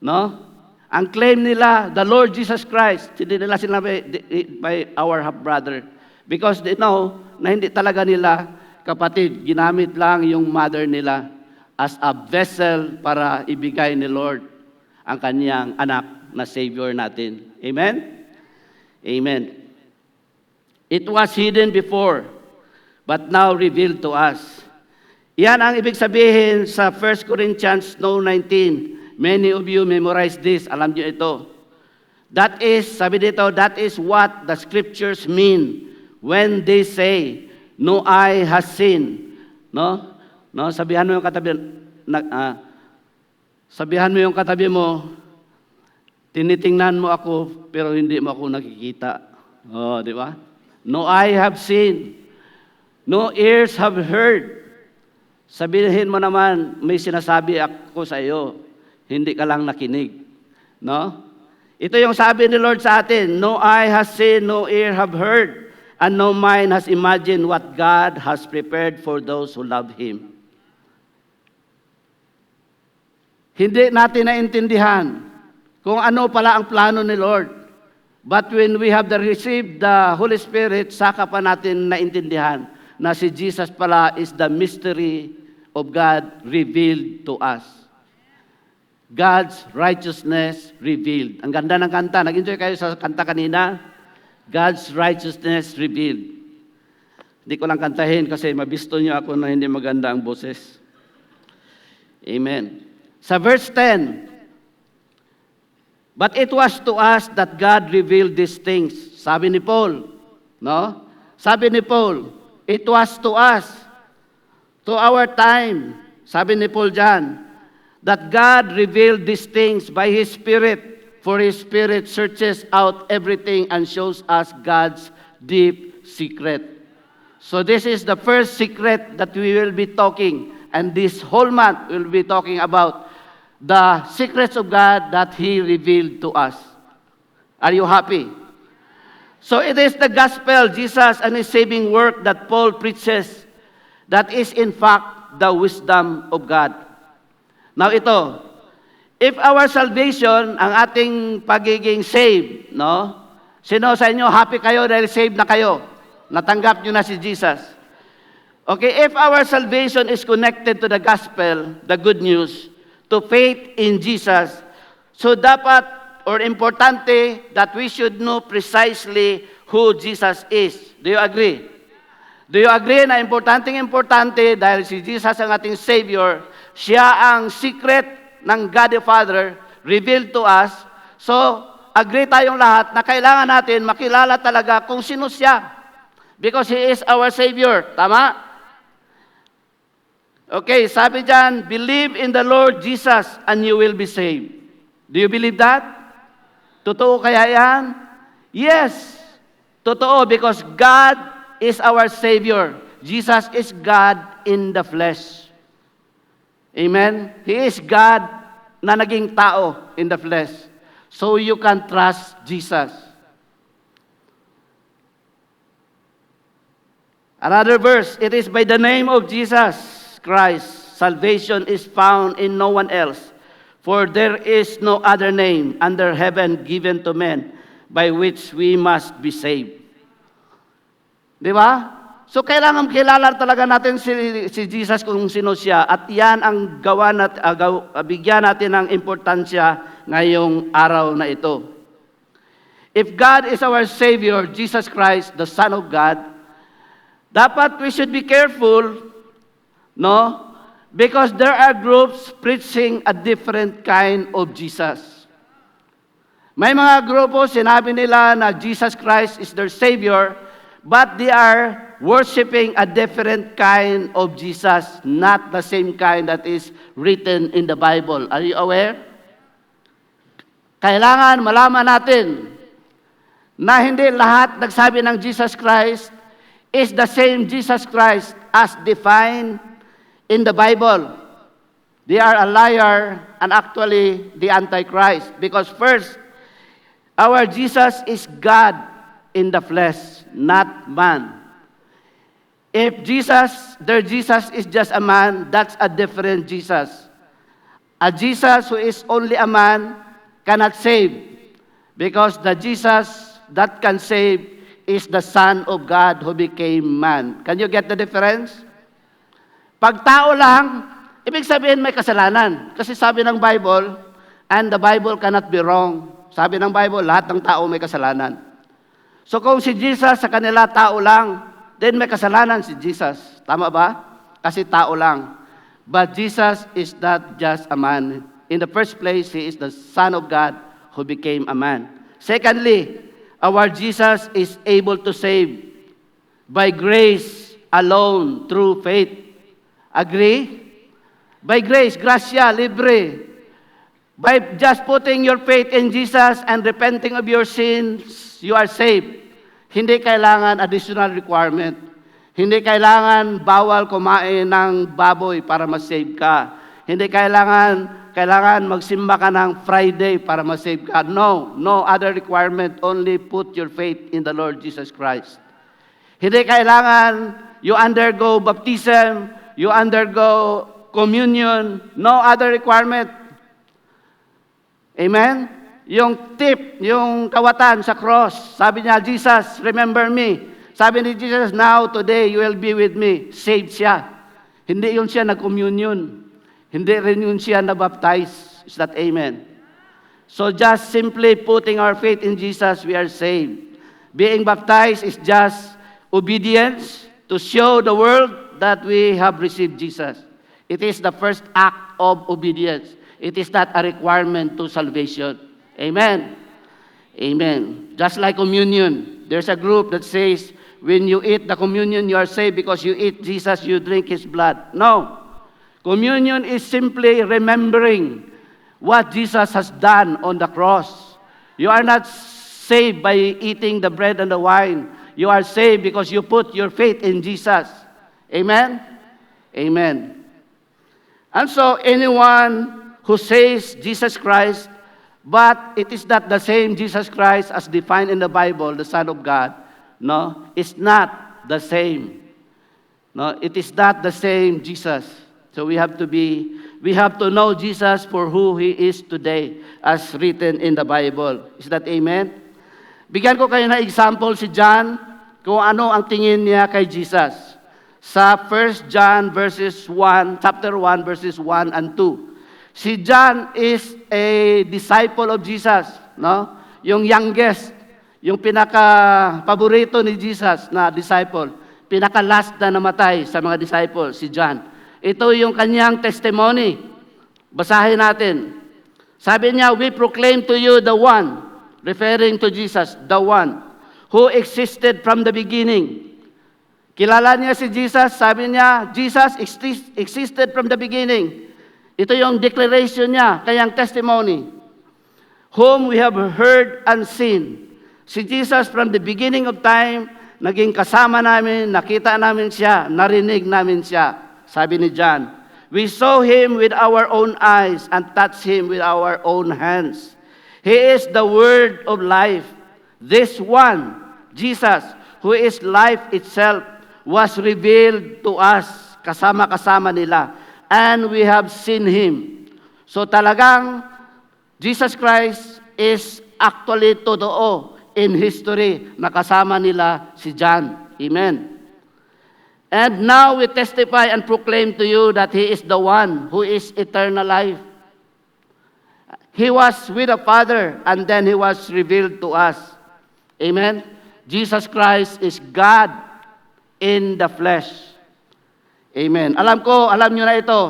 S5: No? Ang claim nila, the Lord Jesus Christ, hindi nila sinabi by our half-brother. Because they know na hindi talaga nila kapatid. Ginamit lang yung mother nila as a vessel para ibigay ni Lord ang kanyang anak na Savior natin. Amen? Amen. It was hidden before, but now revealed to us. Yan ang ibig sabihin sa 1 Corinthians 19. Many of you memorize this. Alam niyo ito. That is, sabi dito, that is what the scriptures mean when they say, no eye has seen. No? No, sabihan mo yung katabi, sabihan mo yung katabi mo, tinitingnan mo ako, pero hindi mo ako nakikita. Oh, di ba? No eye have seen, no ears have heard. Sabihin mo naman, may sinasabi ako sa iyo, hindi ka lang nakinig. No? Ito yung sabi ni Lord sa atin, no eye has seen, no ear have heard, and no mind has imagined what God has prepared for those who love Him. Hindi natin naintindihan kung ano pala ang plano ni Lord. But when we have received the Holy Spirit, saka pa natin naintindihan na si Jesus pala is the mystery of God revealed to us. God's righteousness revealed. Ang ganda ng kanta. Nag-enjoy kayo sa kanta kanina? God's righteousness revealed. Hindi ko lang kantahin kasi mabisto niyo ako na hindi maganda ang boses. Amen. Sa verse 10, but it was to us that God revealed these things. Sabi ni Paul, no? Sabi ni Paul, it was to us, to our time. Sabi ni Paul dyan, that God revealed these things by His Spirit, for His Spirit searches out everything and shows us God's deep secret. So this is the first secret that we will be talking, and this whole month we will be talking about the secrets of God that He revealed to us. Are you happy? So it is the gospel, Jesus and His saving work that Paul preaches, that is in fact the wisdom of God. Now ito, if our salvation, ang ating pagiging saved, no? Sino sa inyo happy kayo dahil saved na kayo? Natanggap nyo na si Jesus. Okay, if our salvation is connected to the gospel, the good news, to faith in Jesus, so dapat or importante that we should know precisely who Jesus is. Do you agree? Do you agree na importante dahil si Jesus ang ating Savior, siya ang secret ng God the Father revealed to us. So, agree tayong lahat na kailangan natin makilala talaga kung sino siya. Because He is our Savior. Tama? Okay, sabi dyan, believe in the Lord Jesus and you will be saved. Do you believe that? Totoo kaya yan? Yes. Totoo because God is our Savior. Jesus is God in the flesh. Amen? He is God na naging tao in the flesh. So you can trust Jesus. Another verse, it is by the name of Jesus Christ, salvation is found in no one else. For there is no other name under heaven given to men by which we must be saved. Di ba? So kailangan kilala talaga natin si Jesus kung sino siya at yan ang bigyan natin ng importansya ngayong araw na ito. If God is our Savior, Jesus Christ, the Son of God, dapat we should be careful, no? Because there are groups preaching a different kind of Jesus. May mga grupo, sinabi nila na Jesus Christ is their Savior, but they are worshiping a different kind of Jesus, not the same kind that is written in the Bible. Are you aware? Kailangan malaman natin na hindi lahat nagsabi ng Jesus Christ is the same Jesus Christ as defined in the Bible. They are a liar and actually the Antichrist. Because first, our Jesus is God in the flesh, not man. If their Jesus is just a man, that's a different Jesus. A Jesus who is only a man cannot save. Because the Jesus that can save is the Son of God who became man. Can you get the difference? Pag tao lang, ibig sabihin may kasalanan. Kasi sabi ng Bible, and the Bible cannot be wrong. Sabi ng Bible, lahat ng tao may kasalanan. So kung si Jesus sa kanila tao lang, then may kasalanan si Jesus. Tama ba? Kasi tao lang. But Jesus is not just a man. In the first place, He is the Son of God who became a man. Secondly, our Jesus is able to save by grace alone through faith. Agree? By grace, gracia, libre. By just putting your faith in Jesus and repenting of your sins, you are saved. Hindi kailangan additional requirement. Hindi kailangan bawal kumain ng baboy para ma-save ka. Hindi kailangan magsimba ka ng Friday para ma-save ka. No other requirement. Only put your faith in the Lord Jesus Christ. Hindi kailangan you undergo baptism, you undergo communion. No other requirement. Amen? Yung tip, yung kawatan sa cross, sabi niya, Jesus, remember me. Sabi ni Jesus, now, today, you will be with me. Saved siya. Hindi yun siya nag-communion. Hindi rin yun siya na-baptize. Is that amen? So just simply putting our faith in Jesus, we are saved. Being baptized is just obedience to show the world that we have received Jesus. It is the first act of obedience. It is not a requirement to salvation. Amen. Amen. Just like communion, there's a group that says, when you eat the communion, you are saved because you eat Jesus, you drink His blood. No. Communion is simply remembering what Jesus has done on the cross. You are not saved by eating the bread and the wine. You are saved because you put your faith in Jesus. Amen? Amen. And so anyone who says Jesus Christ, but it is not the same Jesus Christ as defined in the Bible, the Son of God. No, it's not the same. No, it is not the same Jesus. So we have to know Jesus for who He is today, as written in the Bible. Is that amen? Bigyan ko kayo ng example si John, kung ano ang tingin niya kay Jesus. Sa 1 John chapter 1, verses 1 and 2. Si John is a disciple of Jesus, no? Yung youngest, yung pinaka-paborito ni Jesus na disciple, pinaka-last na namatay sa mga disciples, si John. Ito yung kanyang testimony. Basahin natin. Sabi niya, we proclaim to you the one, referring to Jesus, the one who existed from the beginning. Kilala niya si Jesus, sabi niya, Jesus existed from the beginning. Ito yung declaration niya, kanyang testimony. Whom we have heard and seen. Si Jesus from the beginning of time, naging kasama namin, nakita namin siya, narinig namin siya. Sabi ni John, we saw Him with our own eyes and touched Him with our own hands. He is the Word of life. This one, Jesus, who is life itself, was revealed to us, kasama-kasama nila. And we have seen Him. So talagang, Jesus Christ is actually totoo in history na kasama nila si John. Amen. And now we testify and proclaim to you that He is the one who is eternal life. He was with the Father and then He was revealed to us. Amen. Jesus Christ is God in the flesh. Amen. Alam nyo na ito.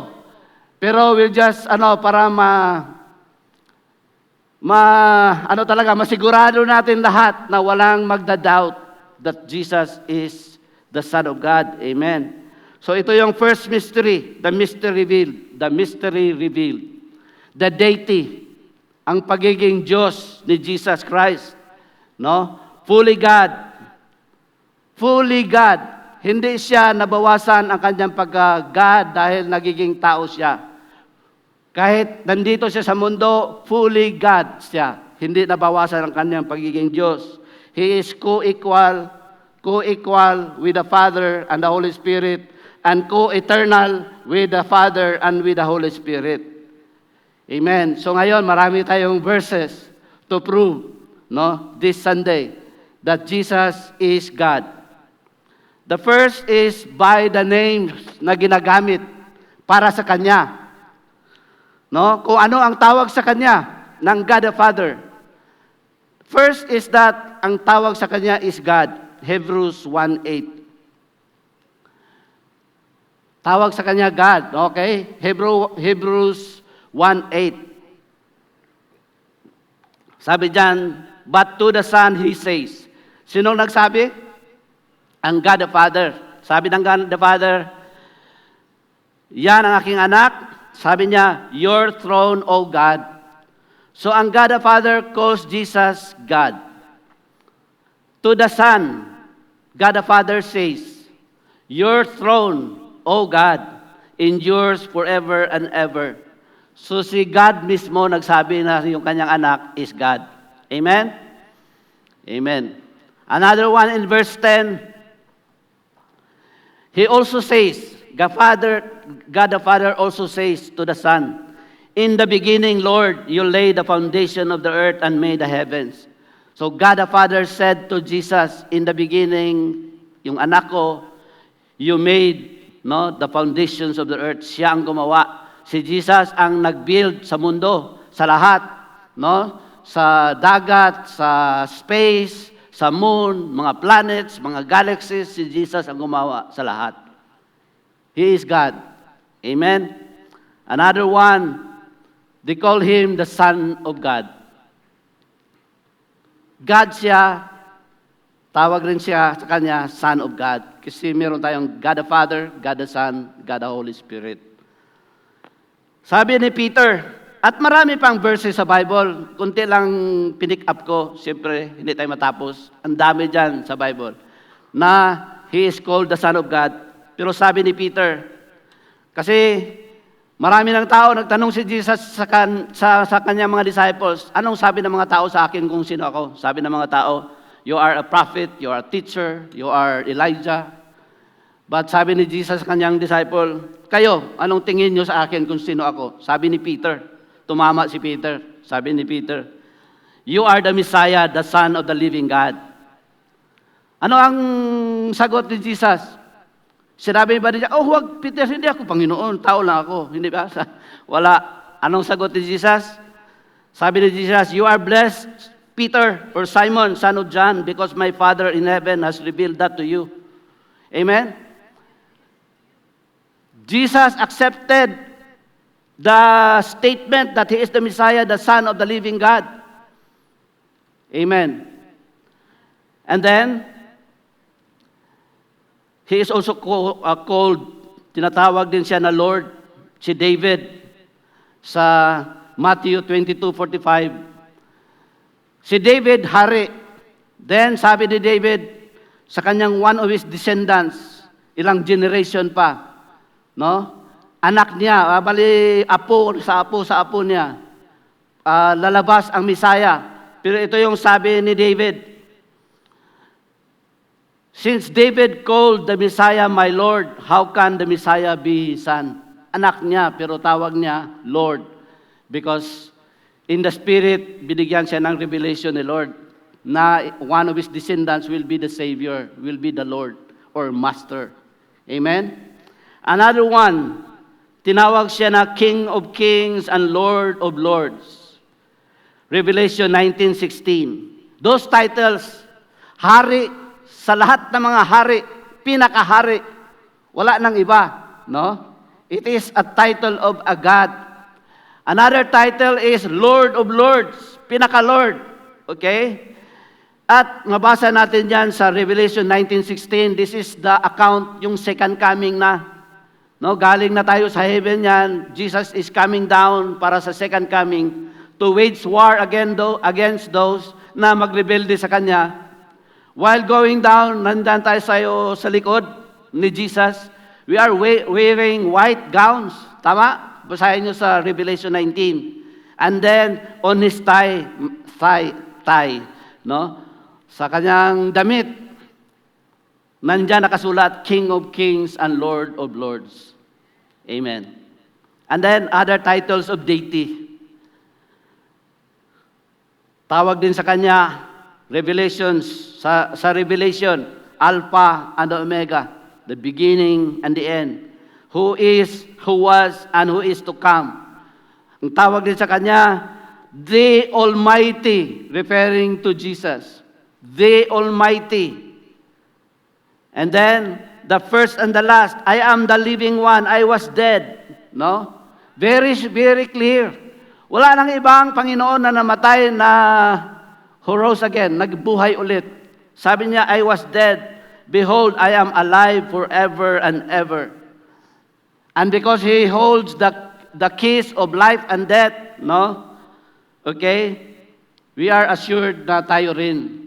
S5: Pero we'll just, para masigurado natin lahat na walang magda-doubt that Jesus is the Son of God. Amen. So ito yung first mystery, the mystery revealed. The mystery revealed. The deity, ang pagiging Diyos ni Jesus Christ. No? Fully God. Fully God. Hindi siya nabawasan ang kanyang pagka-God dahil nagiging tao siya. Kahit nandito siya sa mundo, fully God siya. Hindi nabawasan ang kanyang pagiging Diyos. He is co-equal with the Father and the Holy Spirit, and co-eternal with the Father and with the Holy Spirit. Amen. So ngayon, marami tayong verses to prove, this Sunday, that Jesus is God. The first is by the names na ginagamit para sa Kanya. Kung ano ang tawag sa Kanya ng God the Father. First is that ang tawag sa Kanya is God. Hebrews 1:8. Tawag sa Kanya God. Okay? Hebrews 1:8. Sabi diyan, but to the Son He says. Sinong nagsabi? Ang God the Father. Sabi ng God the Father, yan ang aking anak. Sabi niya, your throne, O God. So ang God the Father calls Jesus God. To the Son, God the Father says, your throne, O God, endures forever and ever. So si God mismo nagsabi na yung kanyang anak is God. Amen? Amen. Another one in verse 10, He also says, God the Father also says to the Son, in the beginning, Lord, you laid the foundation of the earth and made the heavens. So God the Father said to Jesus, in the beginning, yung anak ko, you made the foundations of the earth. Siya ang gumawa. Si Jesus ang nag-build sa mundo, sa lahat. Sa dagat, sa space, sa moon, mga planets, mga galaxies, si Jesus ang gumawa sa lahat. He is God. Amen? Another one, they call him the Son of God. God siya, tawag rin siya sa kanya, Son of God. Kasi meron tayong God the Father, God the Son, God the Holy Spirit. Sabi ni Peter, at marami pang verses sa Bible, kunti lang pinick up ko, siyempre hindi tayo matapos. Ang dami dyan sa Bible, na He is called the Son of God. Pero sabi ni Peter, kasi marami ng tao, nagtanong si Jesus sa kanyang mga disciples, anong sabi ng mga tao sa akin kung sino ako? Sabi ng mga tao, you are a prophet, you are a teacher, you are Elijah. But sabi ni Jesus sa kanyang disciple, kayo, anong tingin nyo sa akin kung sino ako? Sabi ni Peter, tumama si Peter. Sabi ni Peter, you are the Messiah, the Son of the living God. Ano ang sagot ni Jesus? Sinabi ba niya, oh huwag Peter, hindi ako Panginoon, tao lang ako. Hindi ba? Wala. Anong sagot ni Jesus? Sabi ni Jesus, you are blessed, Peter, or Simon, son of John, because my Father in heaven has revealed that to you. Amen? Jesus accepted the statement that He is the Messiah, the Son of the living God. Amen. And then, He is also called, tinatawag din siya na Lord, si David, sa Matthew 22:45. Si David, hari. Then, sabi ni David, sa kanyang one of his descendants, ilang generation pa, no? Anak niya, bali apo sa apo niya, lalabas ang Messiah. Pero ito yung sabi ni David, since David called the Messiah my Lord, how can the Messiah be his son? Anak niya, pero tawag niya Lord. Because in the Spirit, binigyan siya ng revelation ni Lord na one of his descendants will be the Savior, will be the Lord or Master. Amen? Another one, tinawag siya na King of Kings and Lord of Lords. Revelation 19:16. Those titles, hari, sa lahat ng mga hari, pinakahari, wala nang iba, no? It is a title of a God. Another title is Lord of Lords, pinaka-Lord, okay? At mabasa natin yan sa Revelation 19:16, this is the account, yung second coming na, no? Galing na tayo sa heaven yan, Jesus is coming down para sa second coming to wage war against those na magrebelde sa Kanya. While going down, nandiyan tayo sa likod ni Jesus. We are wearing white gowns. Tama? Basahin nyo sa Revelation 19. And then, on his thigh, no? Sa kanyang damit, nandiyan nakasulat, King of Kings and Lord of Lords. Amen. And then, other titles of deity. Tawag din sa kanya, Revelations, sa Revelation, Alpha and Omega, the beginning and the end. Who is, who was, and who is to come. Ang tawag din sa kanya, the Almighty, referring to Jesus. The Almighty. And then, the first and the last, I am the living one, I was dead. No? Very, very clear. Wala nang ibang Panginoon na namatay na who rose again, nagbuhay ulit. Sabi niya, I was dead. Behold, I am alive forever and ever. And because He holds the keys of life and death, no? Okay? We are assured na tayo rin.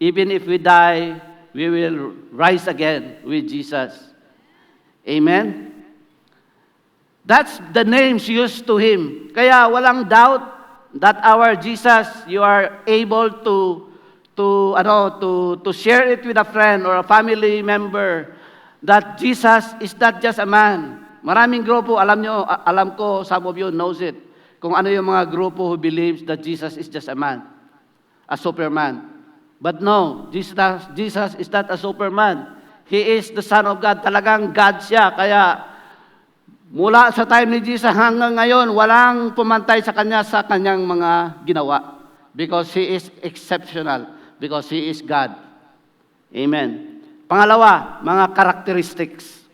S5: Even if we die, we will rise again with Jesus. Amen? That's the names used to Him. Kaya walang doubt that our Jesus, you are able to share it with a friend or a family member that Jesus is not just a man. Maraming grupo, alam ko, some of you knows it. Kung ano yung mga grupo who believes that Jesus is just a man, a superman. But no, Jesus is not a superman. He is the Son of God. Talagang God siya. Kaya mula sa time ni Jesus hanggang ngayon, walang pumantay sa Kanya sa Kanyang mga ginawa. Because He is exceptional. Because He is God. Amen. Pangalawa, mga characteristics.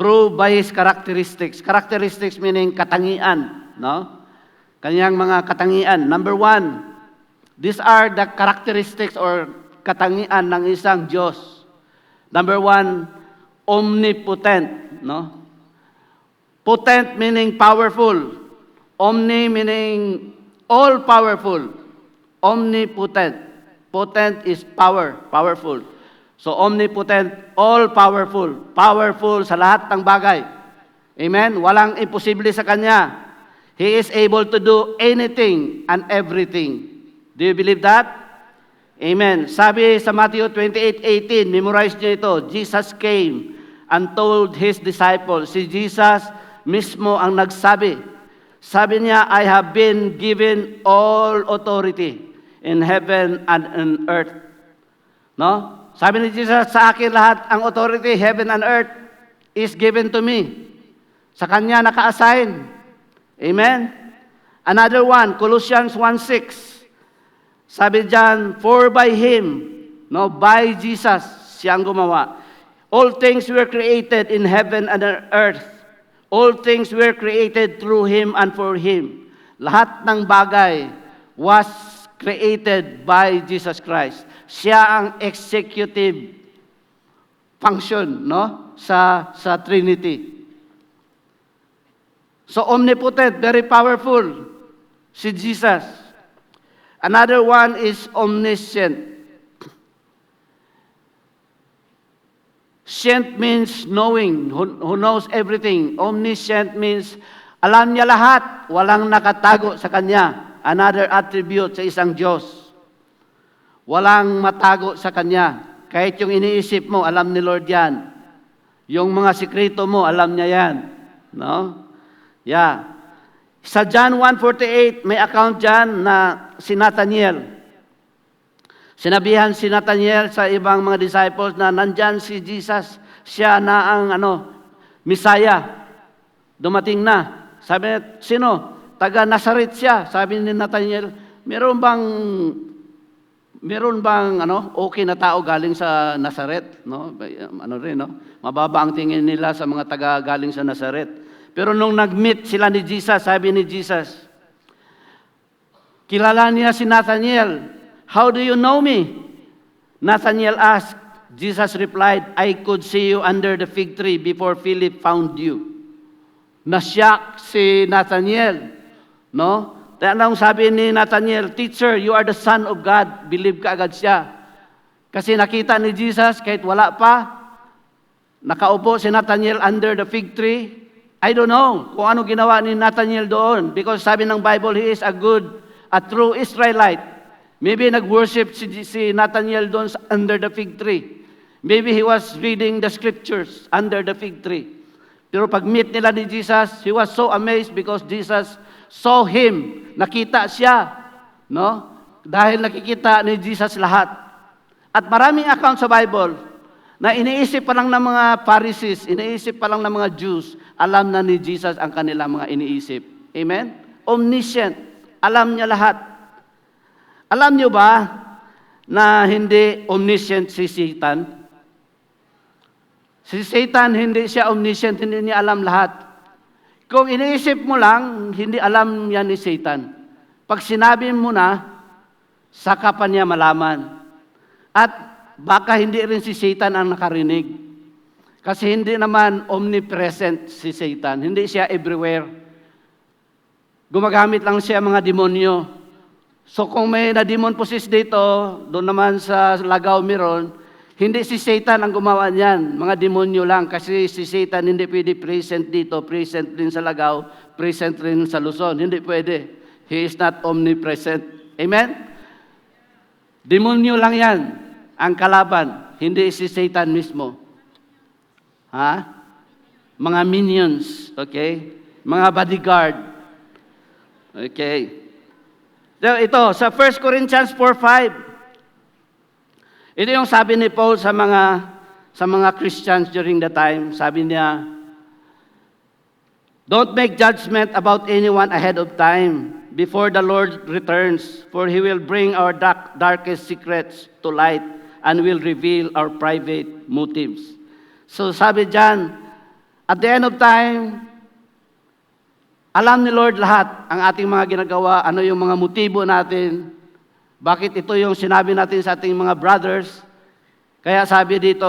S5: Proved by His characteristics. Characteristics meaning katangian, no? Kanyang mga katangian. Number one, these are the characteristics or katangian ng isang Diyos. Number one, omnipotent, no? Potent meaning powerful. Omni meaning all-powerful. Omnipotent. Potent is power, powerful. So omnipotent, all-powerful. Powerful sa lahat ng bagay. Amen? Walang imposible sa Kanya. He is able to do anything and everything. Do you believe that? Amen. Sabi sa Matthew 28:18, memorize niyo ito, Jesus came and told His disciples. Si Jesus mismo ang nagsabi. Sabi niya, I have been given all authority in heaven and on earth. No? Sabi ni Jesus, sa akin lahat ang authority, heaven and earth, is given to me. Sa Kanya naka-assign. Amen? Another one, Colossians 1:6. Sabi diyan, for by Him, no, by Jesus, siyang gumawa. All things were created in heaven and on earth. All things were created through Him and for Him. Lahat ng bagay was created by Jesus Christ. Siya ang executive function, no, sa Trinity. So omnipotent, very powerful si Jesus. Another one is omniscient. Scient means knowing, who knows everything. Omniscient means alam niya lahat, walang nakatago sa Kanya. Another attribute sa isang Diyos. Walang matago sa Kanya. Kahit yung iniisip mo, alam ni Lord yan. Yung mga sikreto mo, alam niya yan. No? Yeah. Sa John 1:48, may account dyan na si Nathaniel. Sinabihan si Nathaniel sa ibang mga disciples na nandyan si Jesus, siya na ang Messiah. Dumating na. Sabi niya, sino? Taga Nazaret siya. Sabi ni Nathaniel, meron bang okay na tao galing sa Nazaret, no? Mababa ang tingin nila sa mga taga galing sa Nazaret. Pero nung nag-meet sila ni Jesus, sabi ni Jesus, kilala niya si Nathaniel. How do you know me? Nathaniel asked. Jesus replied, I could see you under the fig tree before Philip found you. Nasyak si Nathaniel. No? Anong sabi ni Nathaniel? Teacher, you are the Son of God. Believe ka agad siya. Kasi nakita ni Jesus, kahit wala pa, nakaupo si Nathaniel under the fig tree. I don't know kung ano ginawa ni Nathaniel doon. Because sabi ng Bible, he is a true Israelite. Maybe nag-worship si Nathaniel doon under the fig tree. Maybe he was reading the scriptures under the fig tree. Pero pag meet nila ni Jesus, he was so amazed because Jesus saw him. Nakita siya. No? Dahil nakikita ni Jesus lahat. At maraming account sa Bible na iniisip pa lang ng mga Pharisees, iniisip pa lang ng mga Jews, alam na ni Jesus ang kanilang mga iniisip. Amen? Omniscient. Alam niya lahat. Alam niyo ba na hindi omniscient si Satan? Si Satan, hindi siya omniscient, hindi niya alam lahat. Kung iniisip mo lang, hindi alam yan ni Satan. Pag sinabi mo na, saka pa niya malaman. At baka hindi rin si Satan ang nakarinig. Kasi hindi naman omnipresent si Satan. Hindi siya everywhere. Gumagamit lang siya mga demonyo. So kung may na-demon possessed dito, doon naman sa Lagaw meron, hindi si Satan ang gumawa niyan, mga demonyo lang. Kasi si Satan hindi pwede present dito, present rin sa Lagaw, present rin sa Luzon. Hindi pwede. He is not omnipresent. Amen? Demonyo lang yan, ang kalaban, hindi si Satan mismo. Ha? Mga minions, okay? Mga bodyguard. Okay. Ito, sa 1 Corinthians 4:5. Ito yung sabi ni Paul sa mga Christians during the time. Sabi niya, don't make judgment about anyone ahead of time before the Lord returns, for He will bring our darkest secrets to light and will reveal our private motives. So sabi diyan, At the end of time, alam ni Lord lahat ang ating mga ginagawa, ano yung mga motibo natin, bakit ito yung sinabi natin sa ating mga brothers. Kaya sabi dito,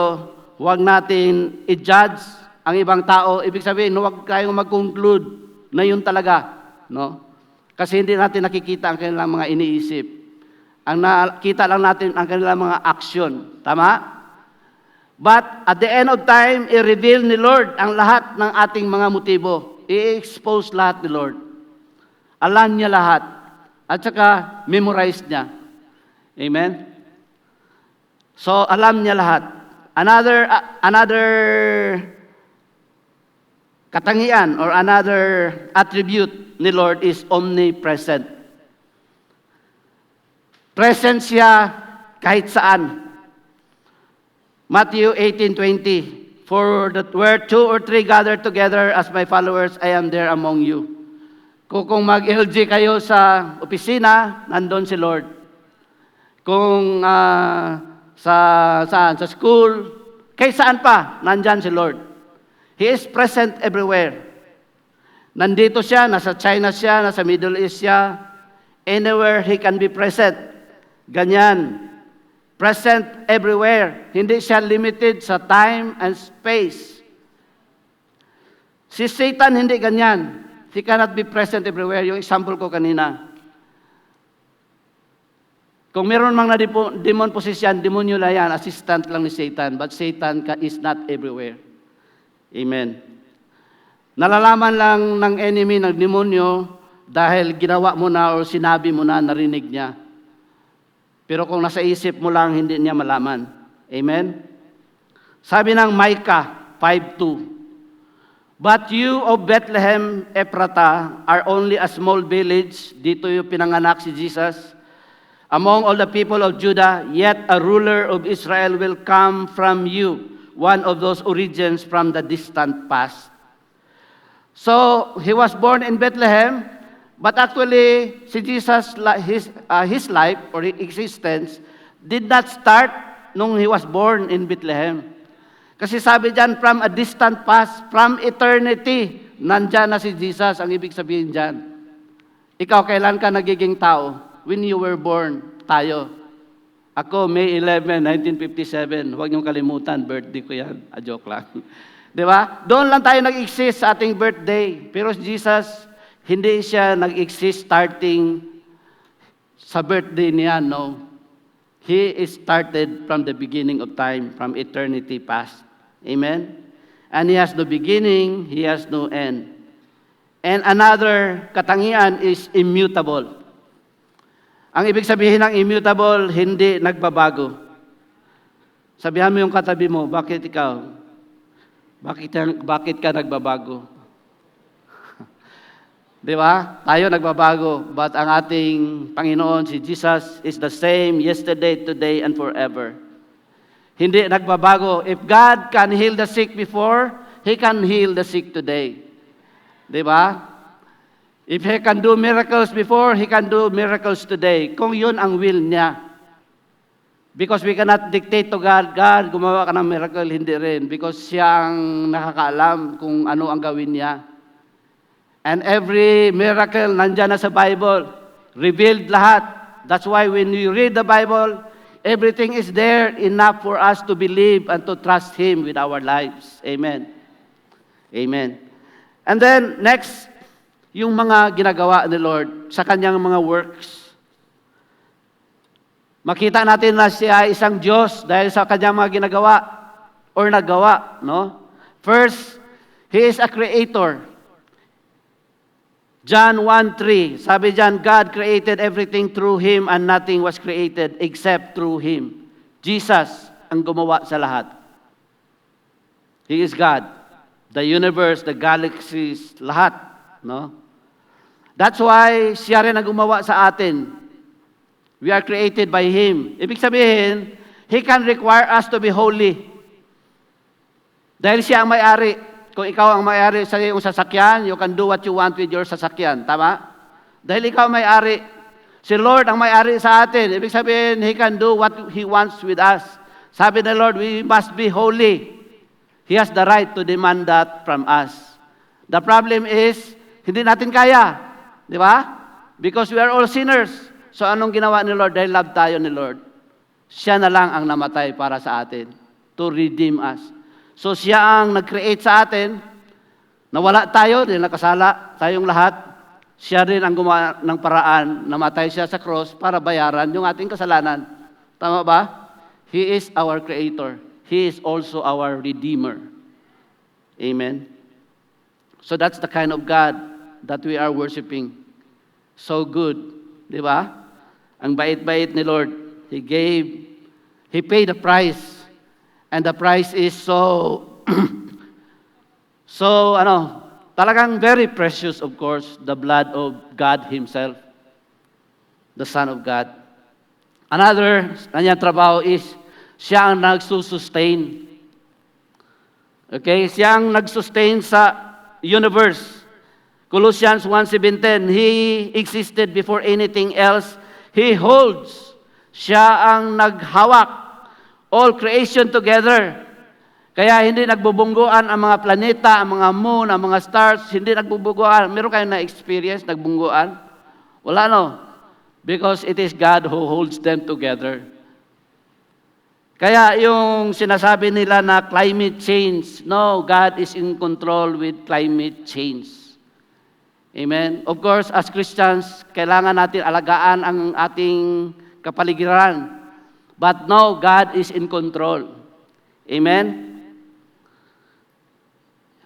S5: huwag natin i-judge ang ibang tao. Ibig sabihin, huwag tayong mag-conclude na yun talaga. No? Kasi hindi natin nakikita ang kanilang mga iniisip. Ang nakita lang natin ang kanilang mga aksyon. Tama? But at the end of time, i-reveal ni Lord ang lahat ng ating mga motibo. I-expose lahat ni Lord. Alam niya lahat. At saka, memorize niya. Amen? So, alam niya lahat. Another katangian or another attribute ni Lord is omnipresent. Present siya kahit saan. Matthew 18:20, for that where 2 or 3 gather together as my followers, I am there among you. Kung mag-LG kayo sa opisina, nandun si Lord. Kung sa school, kahit saan pa, nandyan si Lord. He is present everywhere. Nandito siya, nasa China siya, nasa Middle East siya. Anywhere He can be present. Ganyan. Present everywhere. Hindi siya limited sa time and space. Si Satan hindi ganyan. He cannot be present everywhere. Yung example ko kanina. Kung meron mang demon possession, demonyo lang yan, assistant lang ni Satan. But Satan is not everywhere. Amen. Nalalaman lang ng enemy, ng demonyo, dahil ginawa mo na o sinabi mo na, narinig niya. Pero kung nasa isip mo lang, hindi niya malaman. Amen? Sabi ng Micah 5:2, but you, O Bethlehem Ephratah, are only a small village. Dito yung pinanganak si Jesus. Among all the people of Judah, yet a ruler of Israel will come from you, one of those origins from the distant past. So, he was born in Bethlehem, but actually, si Jesus, his life or his existence did not start nung he was born in Bethlehem. Kasi sabi dyan, from a distant past, from eternity, nandyan na si Jesus, ang ibig sabihin dyan. Ikaw, kailan ka nagiging tao? When you were born, tayo. Ako, May 11, 1957. Huwag niyong kalimutan, birthday ko yan. A joke lang. Di ba? Doon lang tayo nag-exist sa ating birthday. Pero Jesus, hindi siya nag-exist starting sa birthday niya, no. He is started from the beginning of time, from eternity past. Amen? And He has no beginning, He has no end. And another katangian is immutable. Ang ibig sabihin ng immutable, hindi nagbabago. Sabihan mo yung katabi mo, bakit ikaw? Bakit ka nagbabago? Di ba? Tayo nagbabago, but ang ating Panginoon, si Jesus, is the same yesterday, today, and forever. Hindi nagbabago. If God can heal the sick before, He can heal the sick today. Di ba? If He can do miracles before, He can do miracles today. Kung yun ang will niya. Because we cannot dictate to God, God, gumawa ka ng miracle, hindi rin. Because siya ang nakakaalam kung ano ang gawin niya. And every miracle nandyan na sa Bible. Revealed lahat. That's why when we read the Bible, everything is there enough for us to believe and to trust Him with our lives. Amen. Amen. And then, next, yung mga ginagawa ni Lord sa Kanyang mga works. Makita natin na siya isang Diyos dahil sa Kanyang mga ginagawa or nagawa, no? First, He is a creator. John 1:3, sabi diyan, God created everything through Him and nothing was created except through Him. Jesus ang gumawa sa lahat. He is God. The universe, the galaxies, lahat, no? That's why siya rin ang gumawa sa atin. We are created by Him. Ibig sabihin, He can require us to be holy. Dahil siya ang may-ari. Kung ikaw ang may-ari sa iyong sasakyan, you can do what you want with your sasakyan. Tama? Dahil ikaw ang may-ari. Si Lord ang may-ari sa atin. Ibig sabihin, He can do what He wants with us. Sabi ng Lord, we must be holy. He has the right to demand that from us. The problem is, hindi natin kaya. Di ba? Because we are all sinners. So anong ginawa ni Lord? Dahil love tayo ni Lord. Siya na lang ang namatay para sa atin. To redeem us. So siya ang nag-create sa atin. Nawala tayo, dahil nakasala tayong lahat. Siya rin ang gumawa ng paraan. Namatay siya sa cross para bayaran yung ating kasalanan. Tama ba? He is our creator. He is also our redeemer. Amen. So that's the kind of God that we are worshiping. So good. Di ba? Ang bait-bait ni Lord. He paid the price. And the price is so, talagang very precious, of course, the blood of God Himself, the Son of God. Another, kanyang trabaho is, siya ang nagsusustain. Okay? Siya ang nagsustain sa universe. Colossians 1:17, He existed before anything else. He holds. Siya ang naghawak. All creation together. Kaya hindi nagbubungguan ang mga planeta, ang mga moon, ang mga stars, hindi nagbubungguan. Meron kayong na-experience, nagbungguan? Wala, no? Because it is God who holds them together. Kaya yung sinasabi nila na climate change, no, God is in control with climate change. Amen? Of course, as Christians, kailangan natin alagaan ang ating kapaligiran. But no, God is in control. Amen?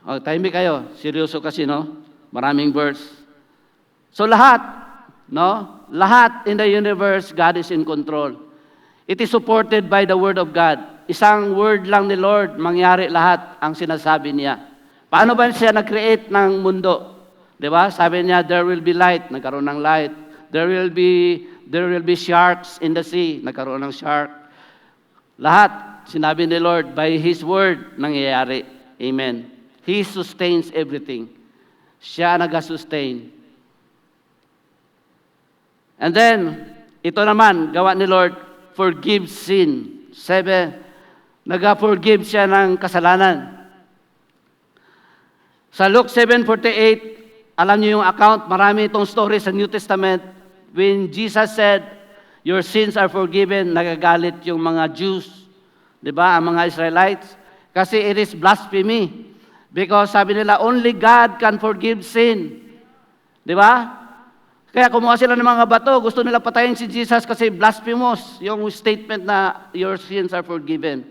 S5: Tahimik kayo. Seryoso kasi, no? Maraming verse. So lahat, no? Lahat in the universe, God is in control. It is supported by the Word of God. Isang word lang ni Lord, mangyari lahat ang sinasabi niya. Paano ba siya nag-create ng mundo? Diba? Sabi niya, there will be light. Nagkaroon ng light. There will be sharks in the sea. Nagkaroon ng shark. Lahat, sinabi ni Lord, by His Word, nangyayari. Amen. He sustains everything. Siya nag-sustain. And then, ito naman, gawa ni Lord, forgive sin. 7, nag-forgive siya ng kasalanan. Sa Luke 7:48, alam niyo yung account, marami itong story sa New Testament. When Jesus said, your sins are forgiven, nagagalit yung mga Jews, di ba, ang mga Israelites, kasi it is blasphemy. Because sabi nila, only God can forgive sin. Di ba? Kaya kumuha sila ng mga bato, gusto nila patayin si Jesus kasi blasphemous, yung statement na your sins are forgiven.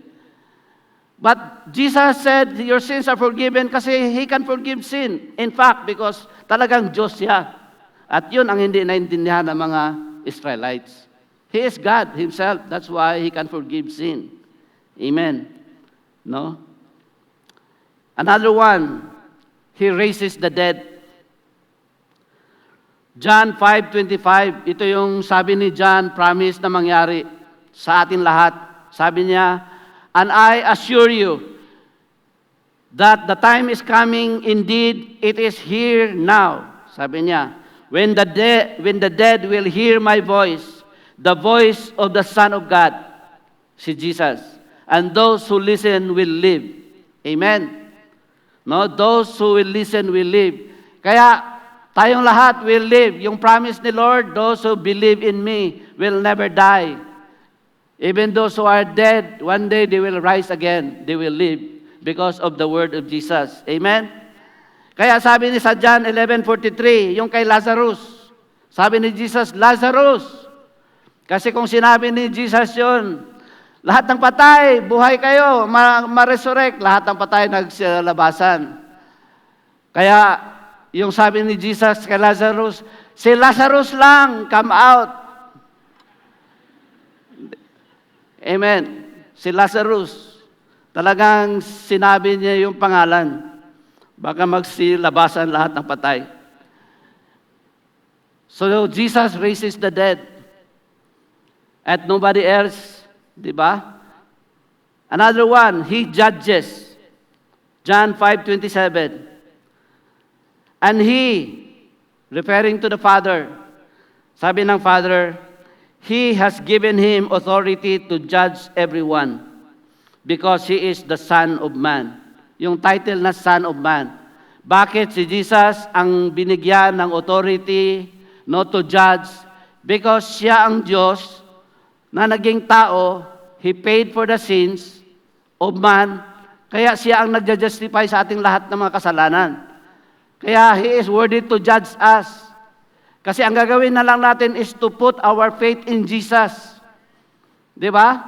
S5: But Jesus said, your sins are forgiven kasi He can forgive sin. In fact, because talagang Diyos siya. At yun ang hindi naintindihan ng mga Israelites. He is God Himself. That's why He can forgive sin. Amen. No? Another one, He raises the dead. John 5:25, ito yung sabi ni John, promise na mangyari sa atin lahat. Sabi niya, and I assure you that the time is coming, indeed, it is here now. Sabi niya, when the dead will hear my voice, the voice of the Son of God, si Jesus, and those who listen will live. Amen. No, those who will listen will live. Kaya tayong lahat will live. Yung promise ni Lord, those who believe in me will never die. Even those who are dead, one day they will rise again. They will live because of the word of Jesus. Amen? Kaya sabi ni sa John 11:43, yung kay Lazarus, sabi ni Jesus, Lazarus. Kasi kung sinabi ni Jesus yun, lahat ng patay, buhay kayo, ma-resurrect, lahat ng patay nagsalabasan. Kaya, yung sabi ni Jesus kay Lazarus, si Lazarus lang, come out. Amen. Si Lazarus, talagang sinabi niya yung pangalan. Baka magsilabasan lahat ng patay. So, Jesus raises the dead. At nobody else, di ba? Another one, He judges. John 5:27. And He, referring to the Father, sabi ng Father, He has given Him authority to judge everyone because He is the Son of Man. yung title na Son of Man. Bakit si Jesus ang binigyan ng authority no to judge? Because siya ang Diyos na naging tao, He paid for the sins of man, kaya siya ang nagja-justify sa ating lahat ng mga kasalanan. Kaya He is worthy to judge us. Kasi ang gagawin na lang natin is to put our faith in Jesus. Di ba?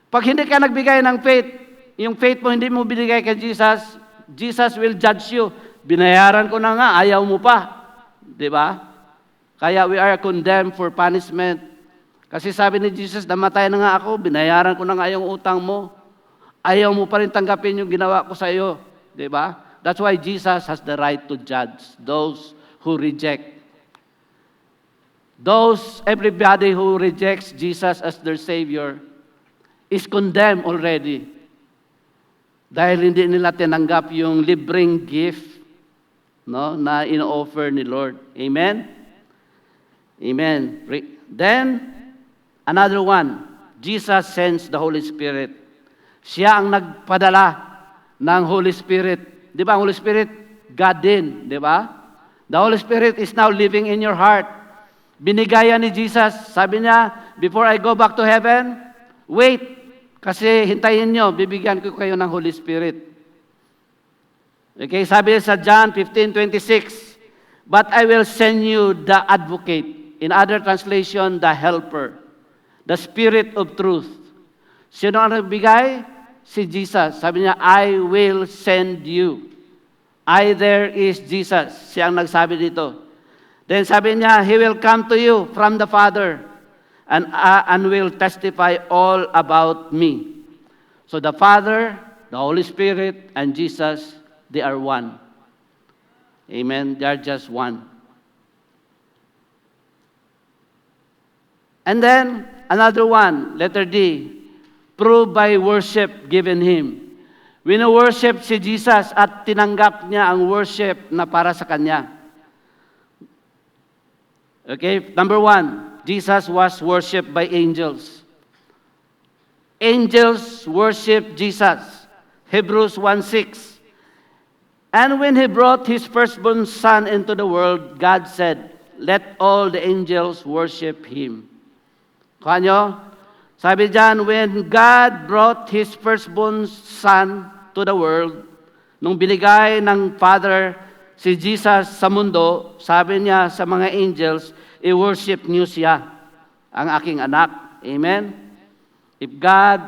S5: Pag hindi ka nagbigay ng faith, yung faith mo hindi mo binigay kay Jesus, Jesus will judge you. Binayaran ko na nga, ayaw mo pa. Di ba? Kaya we are condemned for punishment. Kasi sabi ni Jesus, namatay na nga ako, binayaran ko na nga yung utang mo. Ayaw mo pa rin tanggapin yung ginawa ko sa iyo. Di ba? That's why Jesus has the right to judge those who reject. Everybody who rejects Jesus as their Savior is condemned already. Dahil hindi nila tinanggap yung libreng gift, no, na ino-offer ni Lord. Amen? Amen. Then, another one, Jesus sends the Holy Spirit. Siya ang nagpadala ng Holy Spirit. Di ba, ang Holy Spirit, God din, di ba? The Holy Spirit is now living in your heart. Binigayan ni Jesus. Sabi niya, before I go back to heaven, wait. Kasi hintayin nyo, bibigyan ko kayo ng Holy Spirit. Okay, sabi sa John 15:26, but I will send you the advocate. In other translation, the helper. The Spirit of truth. Sino ang nagbigay? Si Jesus. Sabi niya, I will send you. There is Jesus. Siya ang nagsabi dito. Then sabi niya, He will come to you from the Father and will testify all about me. So the Father, the Holy Spirit, and Jesus, they are one. Amen. They are just one. And then, another one, letter D, proved by worship given Him. Wino-worship si Jesus at tinanggap niya ang worship na para sa Kanya. Okay, number one, Jesus was worshipped by angels. Angels worship Jesus. Hebrews 1:6. And when He brought His firstborn Son into the world, God said, let all the angels worship Him. Kuha nyo? Sabi dyan, when God brought His firstborn Son to the world, nung binigay ng Father si Jesus sa mundo, sabi niya sa mga angels, i-worship niyo siya, ang aking anak. Amen? If God,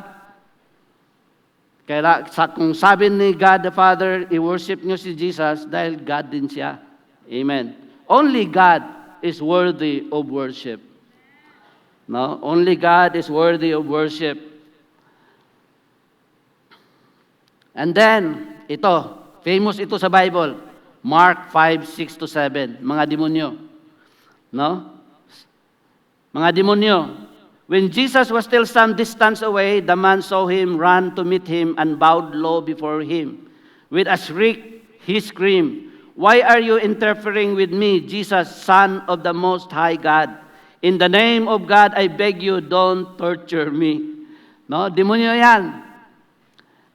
S5: kung sabi ni God the Father, i-worship niyo si Jesus, dahil God din siya. Amen. Only God is worthy of worship. No? Only God is worthy of worship. And then, ito, famous ito sa Bible, Mark 5:6-7, mga demonyo. No? Mga demonyo. When Jesus was still some distance away, the man saw him, ran to meet him, and bowed low before him. With a shriek, he screamed, why are you interfering with me, Jesus, Son of the Most High God? In the name of God, I beg you, don't torture me. No? Demonyo yan.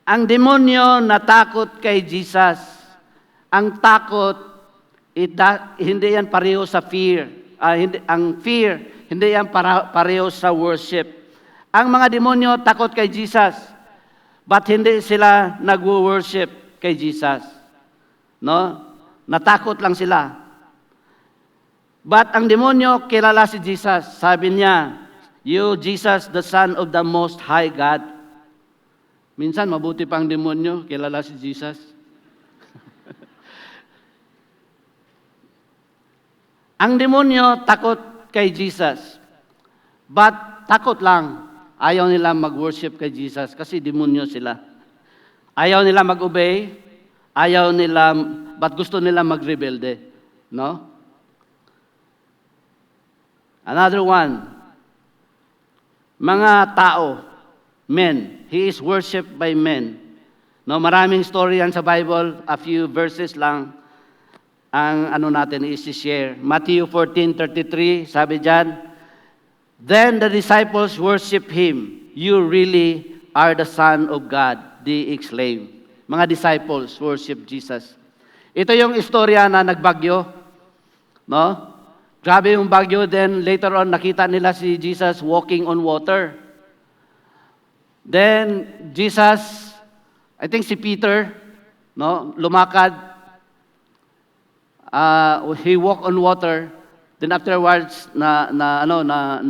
S5: Ang demonyo natakot kay Jesus. Ang takot, hindi yan pareho sa fear. Ang fear, hindi yan pareho sa worship. Ang mga demonyo takot kay Jesus, but hindi sila nag-worship kay Jesus. No? Natakot lang sila. But ang demonyo kilala si Jesus. Sabi niya, you, Jesus, the Son of the Most High God. Minsan, mabuti pang demonyo, kilala si Jesus. Ang demonyo takot kay Jesus. But takot lang. Ayaw nila mag-worship kay Jesus kasi demonyo sila. Ayaw nila mag-obey. Ayaw nila, but gusto nila mag-rebelde. No? Another one. Mga tao, men. He is worshipped by men. No, maraming story yan sa Bible. A few verses lang ang natin i-share. Matthew 14:33, sabi diyan, then the disciples worship Him. You really are the Son of God, they exclaim. Mga disciples worship Jesus. Ito yung istorya na nagbagyo, no? Grabe yung bagyo, then later on nakita nila si Jesus walking on water. Then Jesus, I think si Peter, no, lumakad, he walked on water. Then afterwards na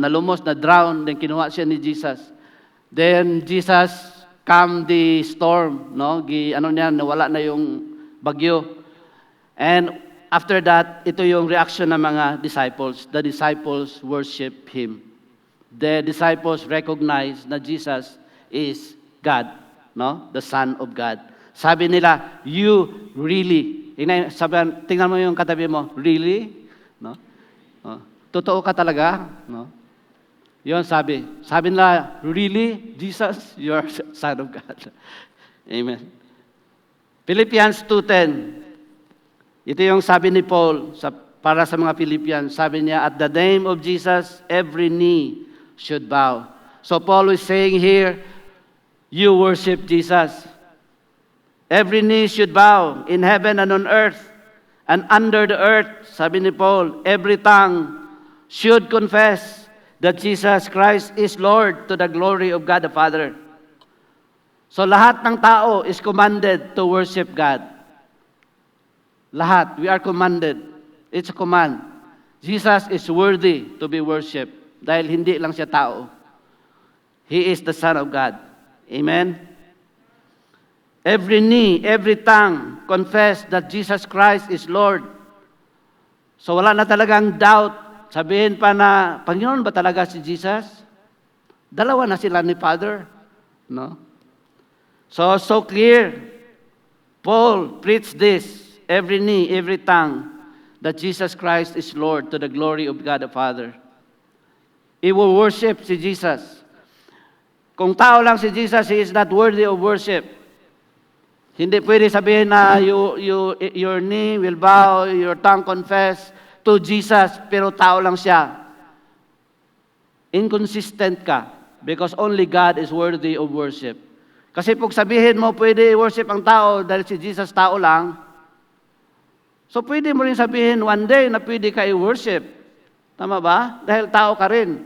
S5: lumos, na drown, then kinuha siya ni Jesus. Then Jesus calmed the storm, no? Nawala na yung bagyo. And after that, ito yung reaction ng mga disciples. The disciples worship Him. The disciples recognize na Jesus is God, no? The Son of God. Sabi nila, you really, tingnan mo yung katabi mo, really? No? Totoo ka talaga? No? Yun sabi nila, really, Jesus, you are Son of God. Amen. Philippians 2:10. Ito yung sabi ni Paul para sa mga Philippians. Sabi niya, at the name of Jesus, every knee should bow. So Paul is saying here, you worship Jesus. Every knee should bow in heaven and on earth and under the earth. Sabi ni Paul, every tongue should confess that Jesus Christ is Lord to the glory of God the Father. So lahat ng tao is commanded to worship God. Lahat, we are commanded. It's a command. Jesus is worthy to be worshipped dahil hindi lang siya tao. He is the Son of God. Amen? Every knee, every tongue confess that Jesus Christ is Lord. So wala na talagang doubt. Sabihin pa na, Panginoon ba talaga si Jesus? Dalawa na sila ni Father. No? So clear. Paul preached this. Every knee, every tongue, that Jesus Christ is Lord to the glory of God the Father. He will worship si Jesus. Kung tao lang si Jesus, He is not worthy of worship. Hindi pwede sabihin na your knee will bow, your tongue confess to Jesus, pero tao lang siya. Inconsistent ka, because only God is worthy of worship. Kasi pag sabihin mo, pwede worship ang tao dahil si Jesus tao lang, so pwede mo rin sabihin one day na pwede ka i-worship. Tama ba? Dahil tao ka rin.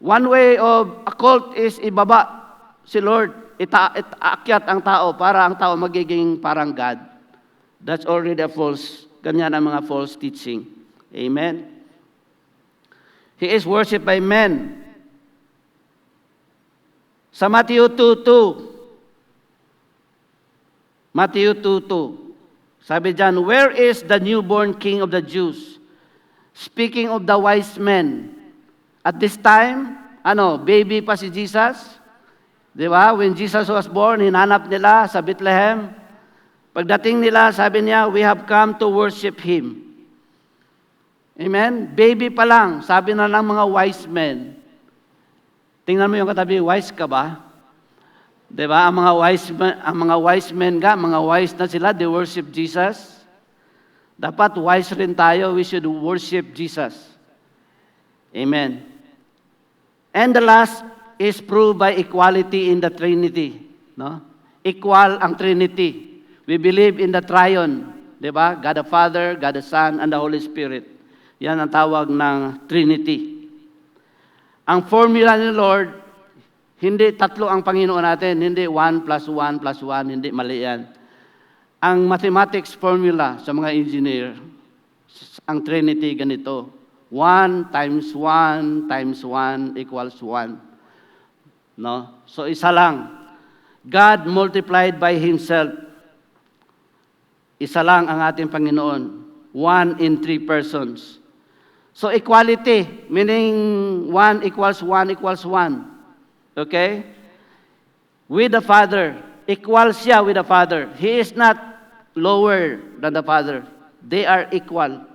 S5: One way of a cult is ibaba si Lord. Aakyat ang tao para ang tao magiging parang God. That's already a false, ganyan ang mga false teaching. Amen? He is worshipped by men. Sa Matthew 2:2. Matthew 2:2. Sabi dyan, where is the newborn king of the Jews? Speaking of the wise men. At this time, baby pa si Jesus. Di ba? When Jesus was born, hinanap nila sa Bethlehem. Pagdating nila, sabi niya, we have come to worship Him. Amen? Baby pa lang, sabi na ng mga wise men. Tingnan mo yung katabi, wise ka ba? Diba? Ang mga wise men mga wise na sila, they worship Jesus. Dapat wise rin tayo, we should worship Jesus. Amen. And the last is proved by equality in the Trinity. No? Equal ang Trinity. We believe in the Triune. Diba? God the Father, God the Son, and the Holy Spirit. Yan ang tawag ng Trinity. Ang formula ni Lord, hindi tatlo ang Panginoon natin, hindi 1 plus 1 plus 1, hindi mali yan. Ang mathematics formula sa mga engineer, ang Trinity ganito, 1 times 1 times 1 equals 1. No? So isa lang. God multiplied by Himself. Isa lang ang ating Panginoon. 1 in 3 persons. So equality, meaning 1 equals 1 equals 1. Okay? With the Father. Equal siya with the Father. He is not lower than the Father. They are equal.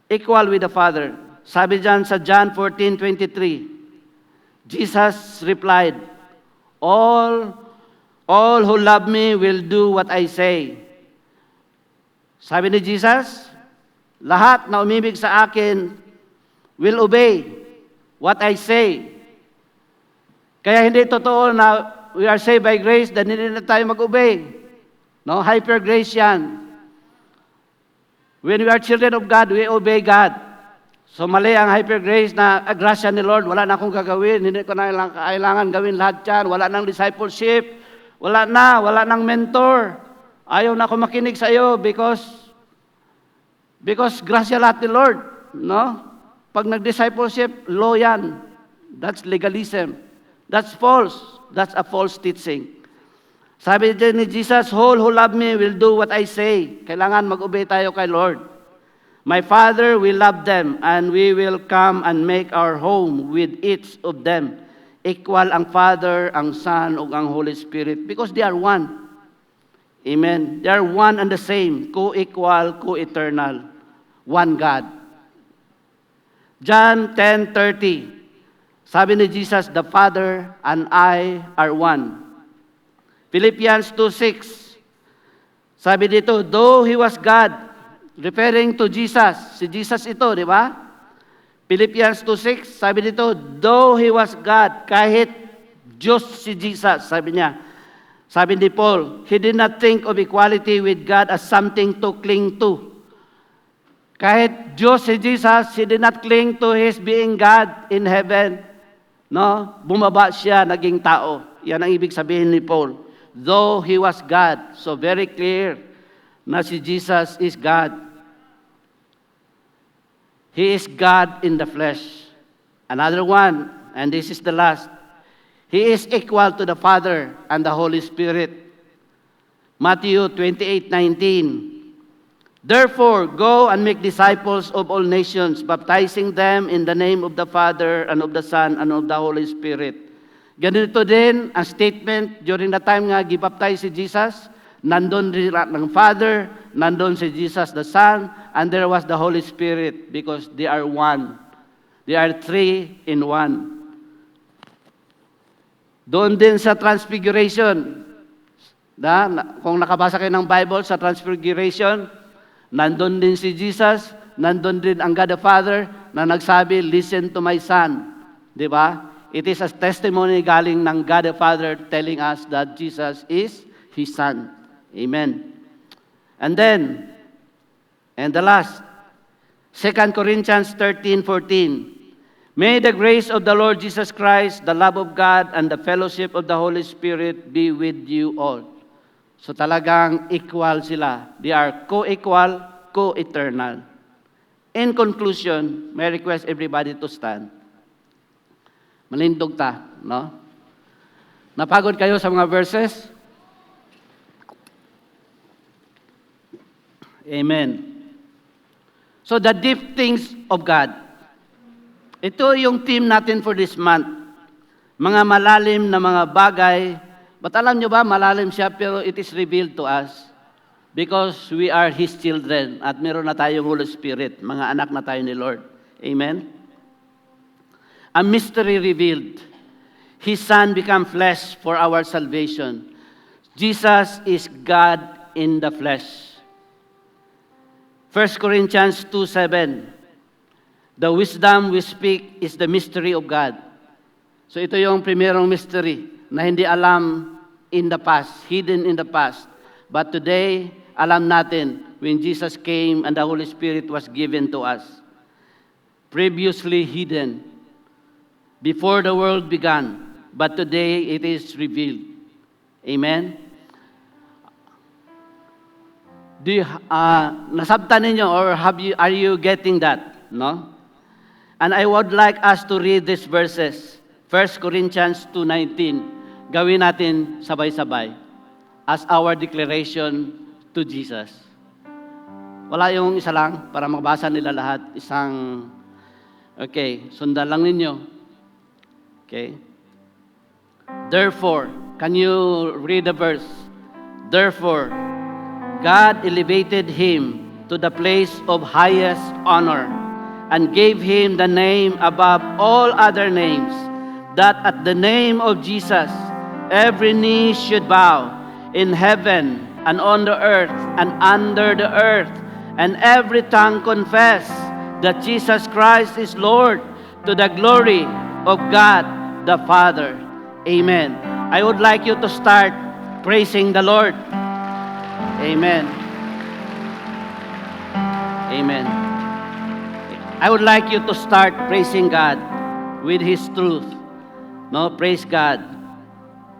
S5: Equal with the Father. Sabi dyan sa John 14:23, Jesus replied, All who love me will do what I say. Sabi ni Jesus, lahat na umibig sa akin will obey what I say. Kaya hindi totoo na we are saved by grace, then hindi na tayo mag-obey. No? Hyper grace yan. When we are children of God, we obey God. So mali ang hyper grace na grasya ni Lord, wala na akong gagawin, hindi ko na kailangan gawin lahat yan, wala nang discipleship, wala nang mentor. Ayaw na ako makinig sa iyo because grasya lahat ni Lord. No? Pag nag-discipleship, law yan. That's legalism. That's false. That's a false teaching. Sabi din ni Jesus, all who love me will do what I say. Kailangan mag-obey tayo kay Lord. My Father will love them, and we will come and make our home with each of them. Equal ang Father, ang Son, ug ang Holy Spirit, because they are one. Amen. They are one and the same, co-equal, co-eternal. One God. John 10:30. Sabi ni Jesus, the Father and I are one. Philippians 2:6. Sabi dito, though He was God, referring to Jesus. Si Jesus ito, di ba? Philippians 2:6, sabi dito, though He was God, kahit Diyos si Jesus, sabi niya. Sabi ni Paul, He did not think of equality with God as something to cling to. Kahit Diyos si Jesus, He did not cling to His being God in heaven. No? Bumaba siya, naging tao. Yan ang ibig sabihin ni Paul. Though He was God, so very clear na si Jesus is God. He is God in the flesh. Another one, and this is the last. He is equal to the Father and the Holy Spirit. Matthew 28:19. Therefore, go and make disciples of all nations, baptizing them in the name of the Father and of the Son and of the Holy Spirit. Ganito din ang statement during the time nga gibaptize si Jesus. Nandun rin ng Father, nandun si Jesus the Son, and there was the Holy Spirit because they are one. They are three in one. Doon din sa Transfiguration, kung nakabasa kayo ng Bible sa Transfiguration, nandun din si Jesus, nandun din ang God the Father na nagsabi, listen to my Son. Di ba? It is a testimony galing ng God the Father telling us that Jesus is His Son. Amen. And then, and the last, 2 Corinthians 13:14. May the grace of the Lord Jesus Christ, the love of God, and the fellowship of the Holy Spirit be with you all. So talagang equal sila. They are co-equal, co-eternal. In conclusion, may I request everybody to stand. Malindog ta, no? Napagod kayo sa mga verses? Amen. So the deep things of God. Ito yung theme natin for this month. Mga malalim na mga bagay. But alam nyo ba, malalim siya pero it is revealed to us. Because we are His children at meron na tayong Holy Spirit. Mga anak na tayo ni Lord. Amen? A mystery revealed. His Son became flesh for our salvation. Jesus is God in the flesh. 1 Corinthians 2:7. The wisdom we speak is the mystery of God. So ito yung primerong mystery na hindi alam in the past, hidden in the past. But today, alam natin when Jesus came and the Holy Spirit was given to us. Previously hidden. Before the world began, but today it is revealed. Amen? Nasabtan ninyo or are you getting that? No? And I would like us to read these verses. 1 Corinthians 2:19. Gawin natin sabay-sabay as our declaration to Jesus. Wala yung isa lang para mabasa nila lahat. Okay, sundan lang ninyo. Okay. Therefore, can you read the verse? Therefore, God elevated Him to the place of highest honor and gave Him the name above all other names, that at the name of Jesus, every knee should bow in heaven and on the earth and under the earth, and every tongue confess that Jesus Christ is Lord, to the glory of God the Father. Amen. I would like you to start praising the Lord. Amen. Amen. I would like you to start praising God with His truth. No, praise God.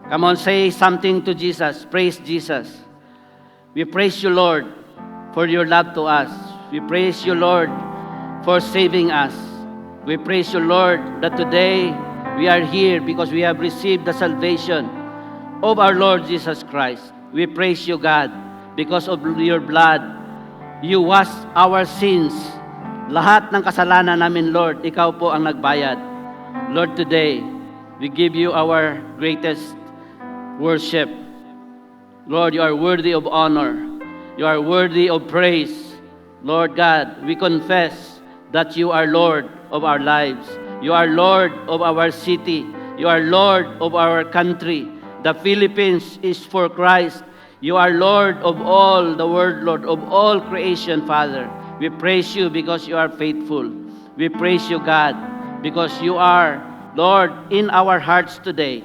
S5: Come on, say something to Jesus. Praise Jesus. We praise you, Lord, for your love to us. We praise you, Lord, for saving us. We praise you, Lord, that today we are here because we have received the salvation of our Lord Jesus Christ. We praise you, God, because of your blood. You wash our sins. Lahat ng kasalanan namin, Lord, ikaw po ang nagbayad. Lord, today, we give you our greatest worship. Lord, you are worthy of honor. You are worthy of praise. Lord God, we confess that you are Lord of our lives. You are Lord of our city. You are Lord of our country. The Philippines is for Christ. You are Lord of all the world, Lord, of all creation, Father. We praise you because you are faithful. We praise you, God, because you are, Lord, in our hearts today.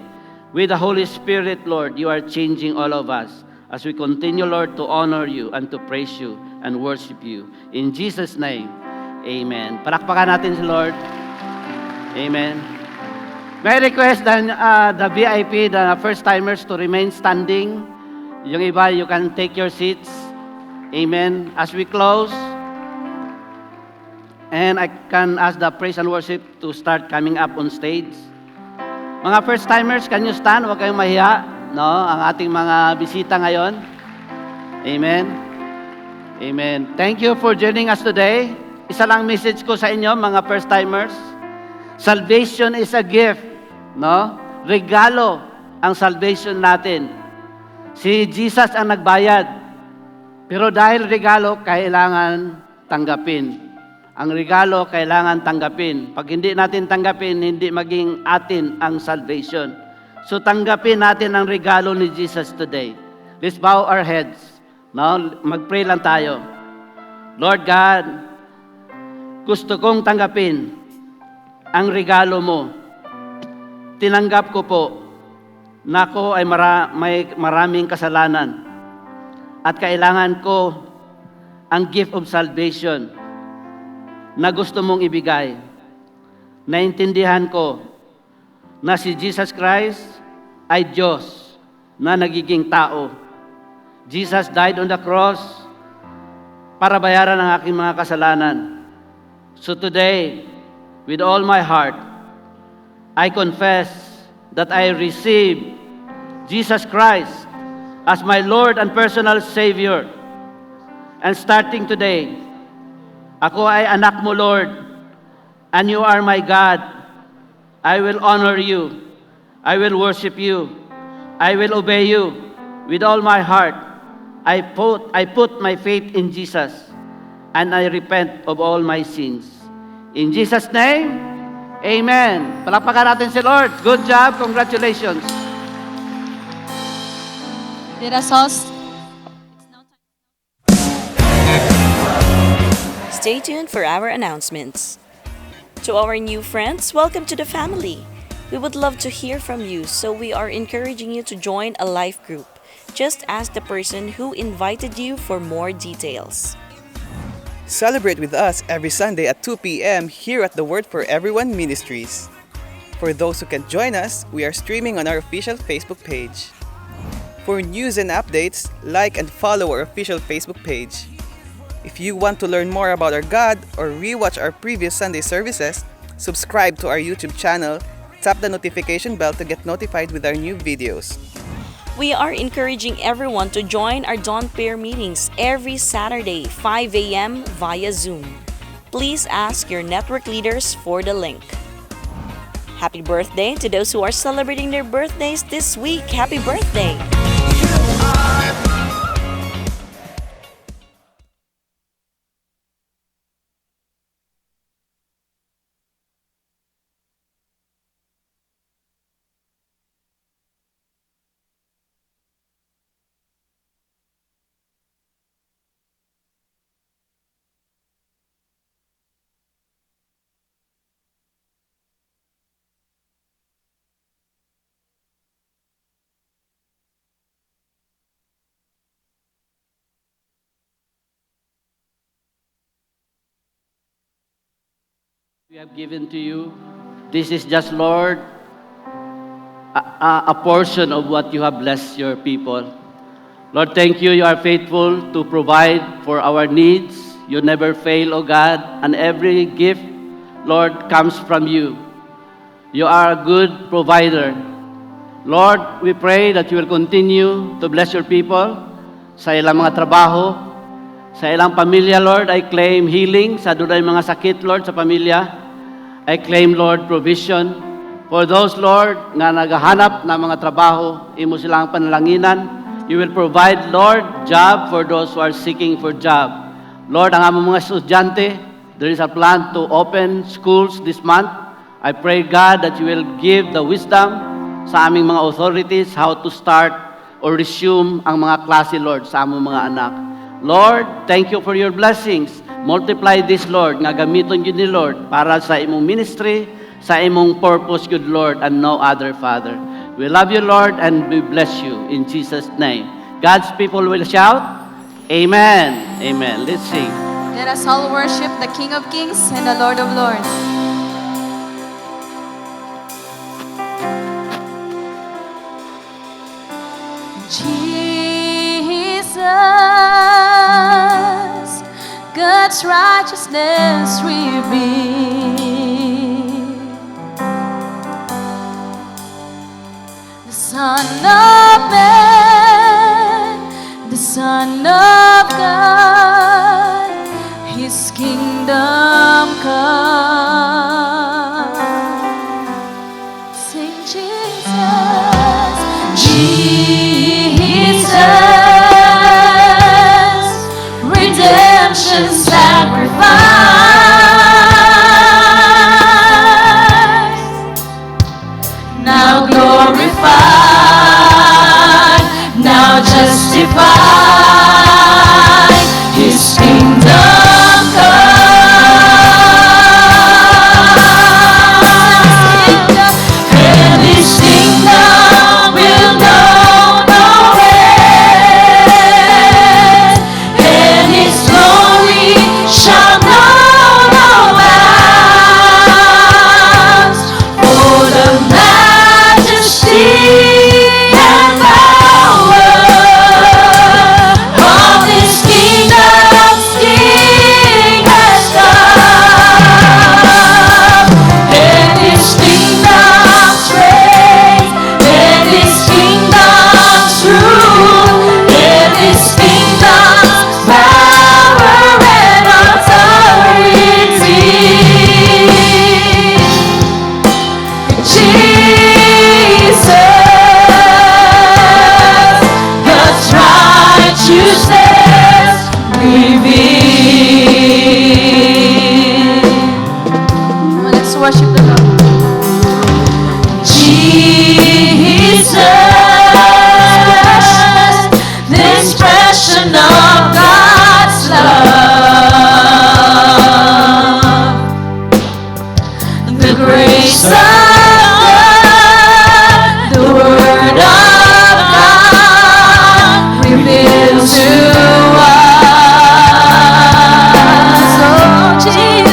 S5: With the Holy Spirit, Lord, you are changing all of us as we continue, Lord, to honor you and to praise you and worship you. In Jesus' name, amen. Palakpakan natin si Lord. Amen. May I request the VIP, the first-timers, to remain standing. Yung iba, you can take your seats. Amen. As we close, and I can ask the praise and worship to start coming up on stage. Mga first-timers, can you stand? Huwag kayong mahiya. No? Ang ating mga bisita ngayon. Amen. Amen. Thank you for joining us today. Isa lang message ko sa inyo, mga first-timers. Salvation is a gift. No? Regalo ang salvation natin. Si Jesus ang nagbayad. Pero dahil regalo, kailangan tanggapin. Ang regalo, kailangan tanggapin. Pag hindi natin tanggapin, hindi maging atin ang salvation. So tanggapin natin ang regalo ni Jesus today. Let's bow our heads. No? Mag-pray lang tayo. Lord God, gusto kong tanggapin ang regalo mo. Tinanggap ko po na ako ay may maraming kasalanan at kailangan ko ang gift of salvation na gusto mong ibigay. Naintindihan ko na si Jesus Christ ay Diyos na nagiging tao. Jesus died on the cross para bayaran ang aking mga kasalanan. So today, with all my heart, I confess that I receive Jesus Christ as my Lord and personal Savior. And starting today, ako ay anak mo, Lord, and you are my God. I will honor you. I will worship you. I will obey you with all my heart. I put my faith in Jesus, and I repent of all my sins. In Jesus' name, amen. Palakpakan natin si Lord. Good job. Congratulations.
S4: Let us all
S1: Stay tuned for our announcements. To our new friends, welcome to the family. We would love to hear from you, so we are encouraging you to join a life group. Just ask the person who invited you for more details.
S2: Celebrate with us every Sunday at 2 p.m. here at the Word for Everyone Ministries. For those who can join us, we are streaming on our official Facebook page. For news and updates, like and follow our official Facebook page. If you want to learn more about our God or rewatch our previous Sunday services, subscribe to our YouTube channel, tap the notification bell to get notified with our new videos.
S1: We are encouraging everyone to join our Dawn Prayer meetings every Saturday, 5 a.m. via Zoom. Please ask your network leaders for the link. Happy birthday to those who are celebrating their birthdays this week. Happy birthday!
S5: We have given to you. This is just, Lord, a portion of what you have blessed your people. Lord, thank you. You are faithful to provide for our needs. You never fail, O God, and every gift, Lord, comes from you. You are a good provider. Lord, we pray that you will continue to bless your people sa ilang mga trabaho, sa ilang pamilya, Lord. I claim healing sa dunay mga sakit, Lord, sa pamilya. I claim, Lord, provision for those, Lord, nga naghahanap ng mga trabaho, imo silang panalanginan. You will provide, Lord, job for those who are seeking for job. Lord, ang among mga estudyante, there is a plan to open schools this month. I pray, God, that you will give the wisdom sa aming mga authorities how to start or resume ang mga klase, Lord, sa among mga anak. Lord, thank you for your blessings. Multiply this, Lord, nga gamiton yun ni Lord para sa imong ministry, sa imong purpose, good Lord, and no other, Father. We love you, Lord, and we bless you in Jesus' name. God's people will shout, Amen. Amen. Let's sing.
S7: Let us all worship the King of Kings and the Lord of Lords. Jesus, God's righteousness revealed. The Son of Man, the Son of God, His kingdom come. Sing Jesus, Jesus, redemption sacrifice, now glorified, now justified, His kingdom come, and His kingdom will know no end, and His glory shall know no bounds, for the majesty and power of His kingdom's King has come, and His kingdom's reign, and His kingdom's rule, and His kingdom's power and authority. Jesus, God's righteousness revealed. Let's worship the Lord. Jesus, the expression of God's love, the grace of God, the Word of God revealed to us. Oh, Jesus,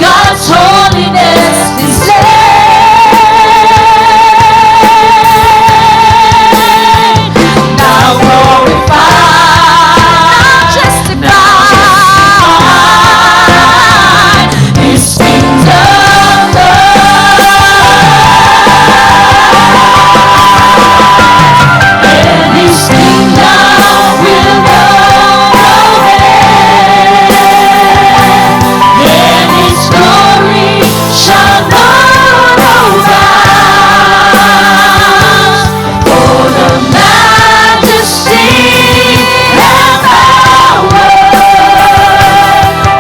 S7: God's holiness displayed, now glorified, justified, His kingdom come, and His kingdom will know no end, and His glory shall know no bounds, for the majesty and power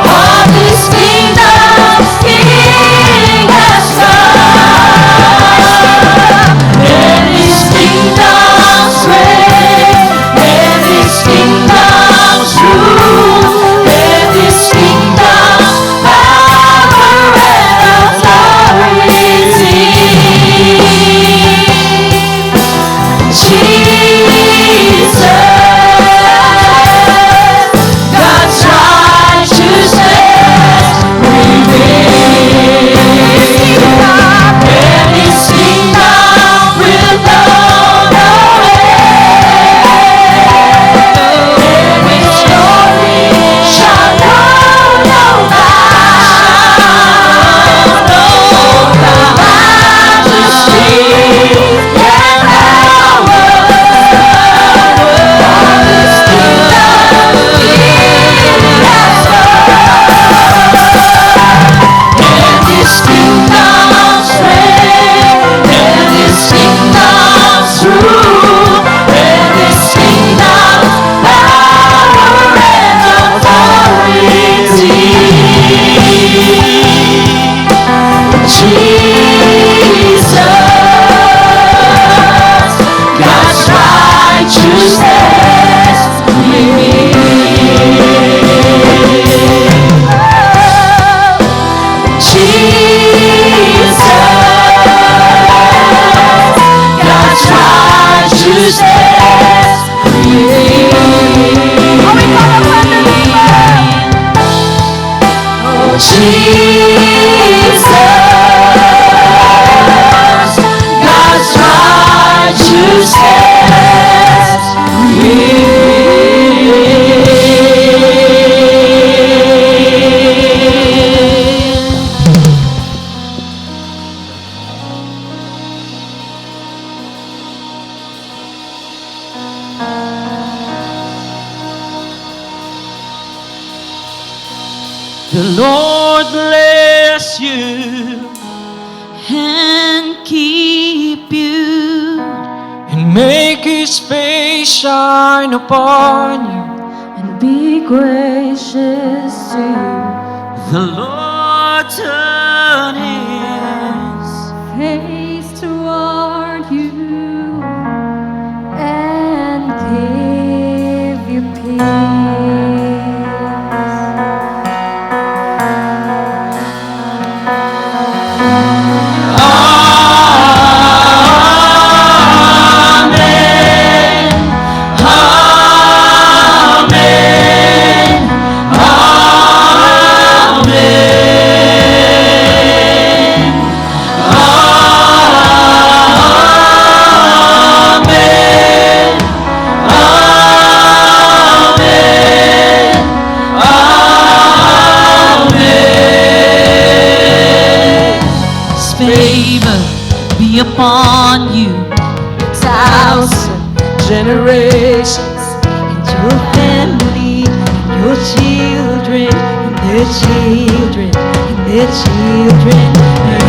S7: of His kingdom's King has come, and His kingdom's reign, and His kingdom's rule, and His kingdom's power and authority. Jesus, Jesus, God's righteousness
S6: The Lord bless you
S4: and keep you,
S6: and make His face shine upon you.
S7: and be gracious to you.
S6: The Lord turn His
S7: Face toward you and give you peace.
S4: favor be upon you,
S7: 1,000 generations, and your family, and your children, and their children, and their children.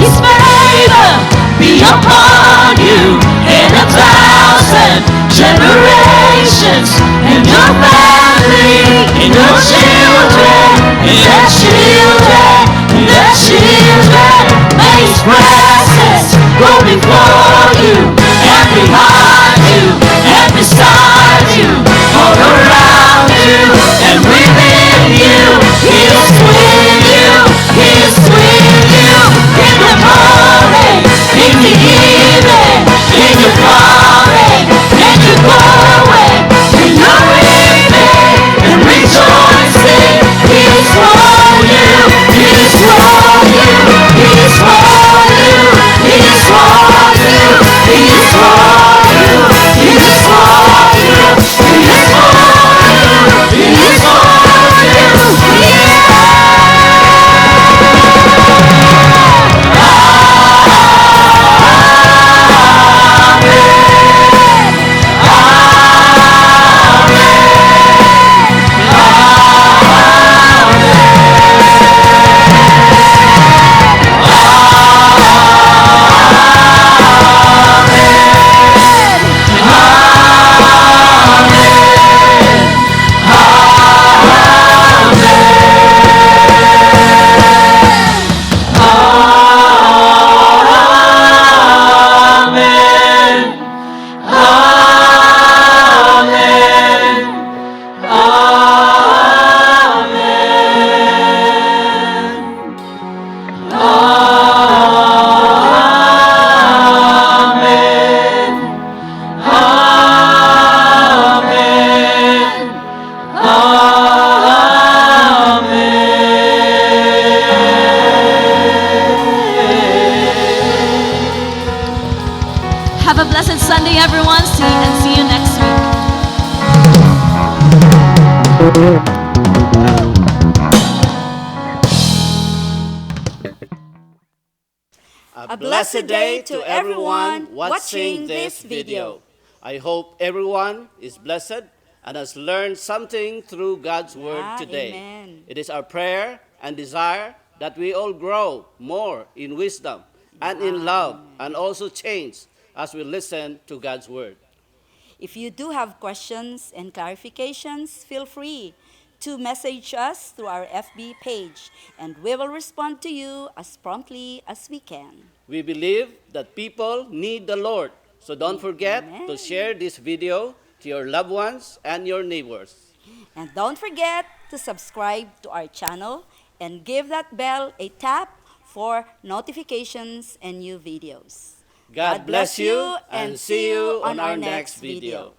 S4: His favor be upon you in 1,000 generations, and your family, and your children, and their children, and their children. May His presence go before you, and behind you, and beside you, all around you, and within you. He is with you, He is with you, in the morning, in the evening, in your coming, and your going, in your weeping, and rejoicing. He is for you, He is for you, He is for you, He is for you, He is for you, He is for you, He is for you, He is for you, Have a blessed Sunday, everyone. See you next week.
S5: A blessed day to everyone watching this video. I hope everyone is blessed and has learned something through God's word today.
S1: Amen.
S5: It is our prayer and desire that we all grow more in wisdom and in love and also change as we listen to God's word.
S8: If you do have questions and clarifications, feel free to message us through our FB page, and we will respond to you as promptly as we can.
S5: We believe that people need the Lord, so don't forget to share this video to your loved ones and your neighbors.
S8: And don't forget to subscribe to our channel and give that bell a tap for notifications and new videos.
S5: God bless you and see you on our next video.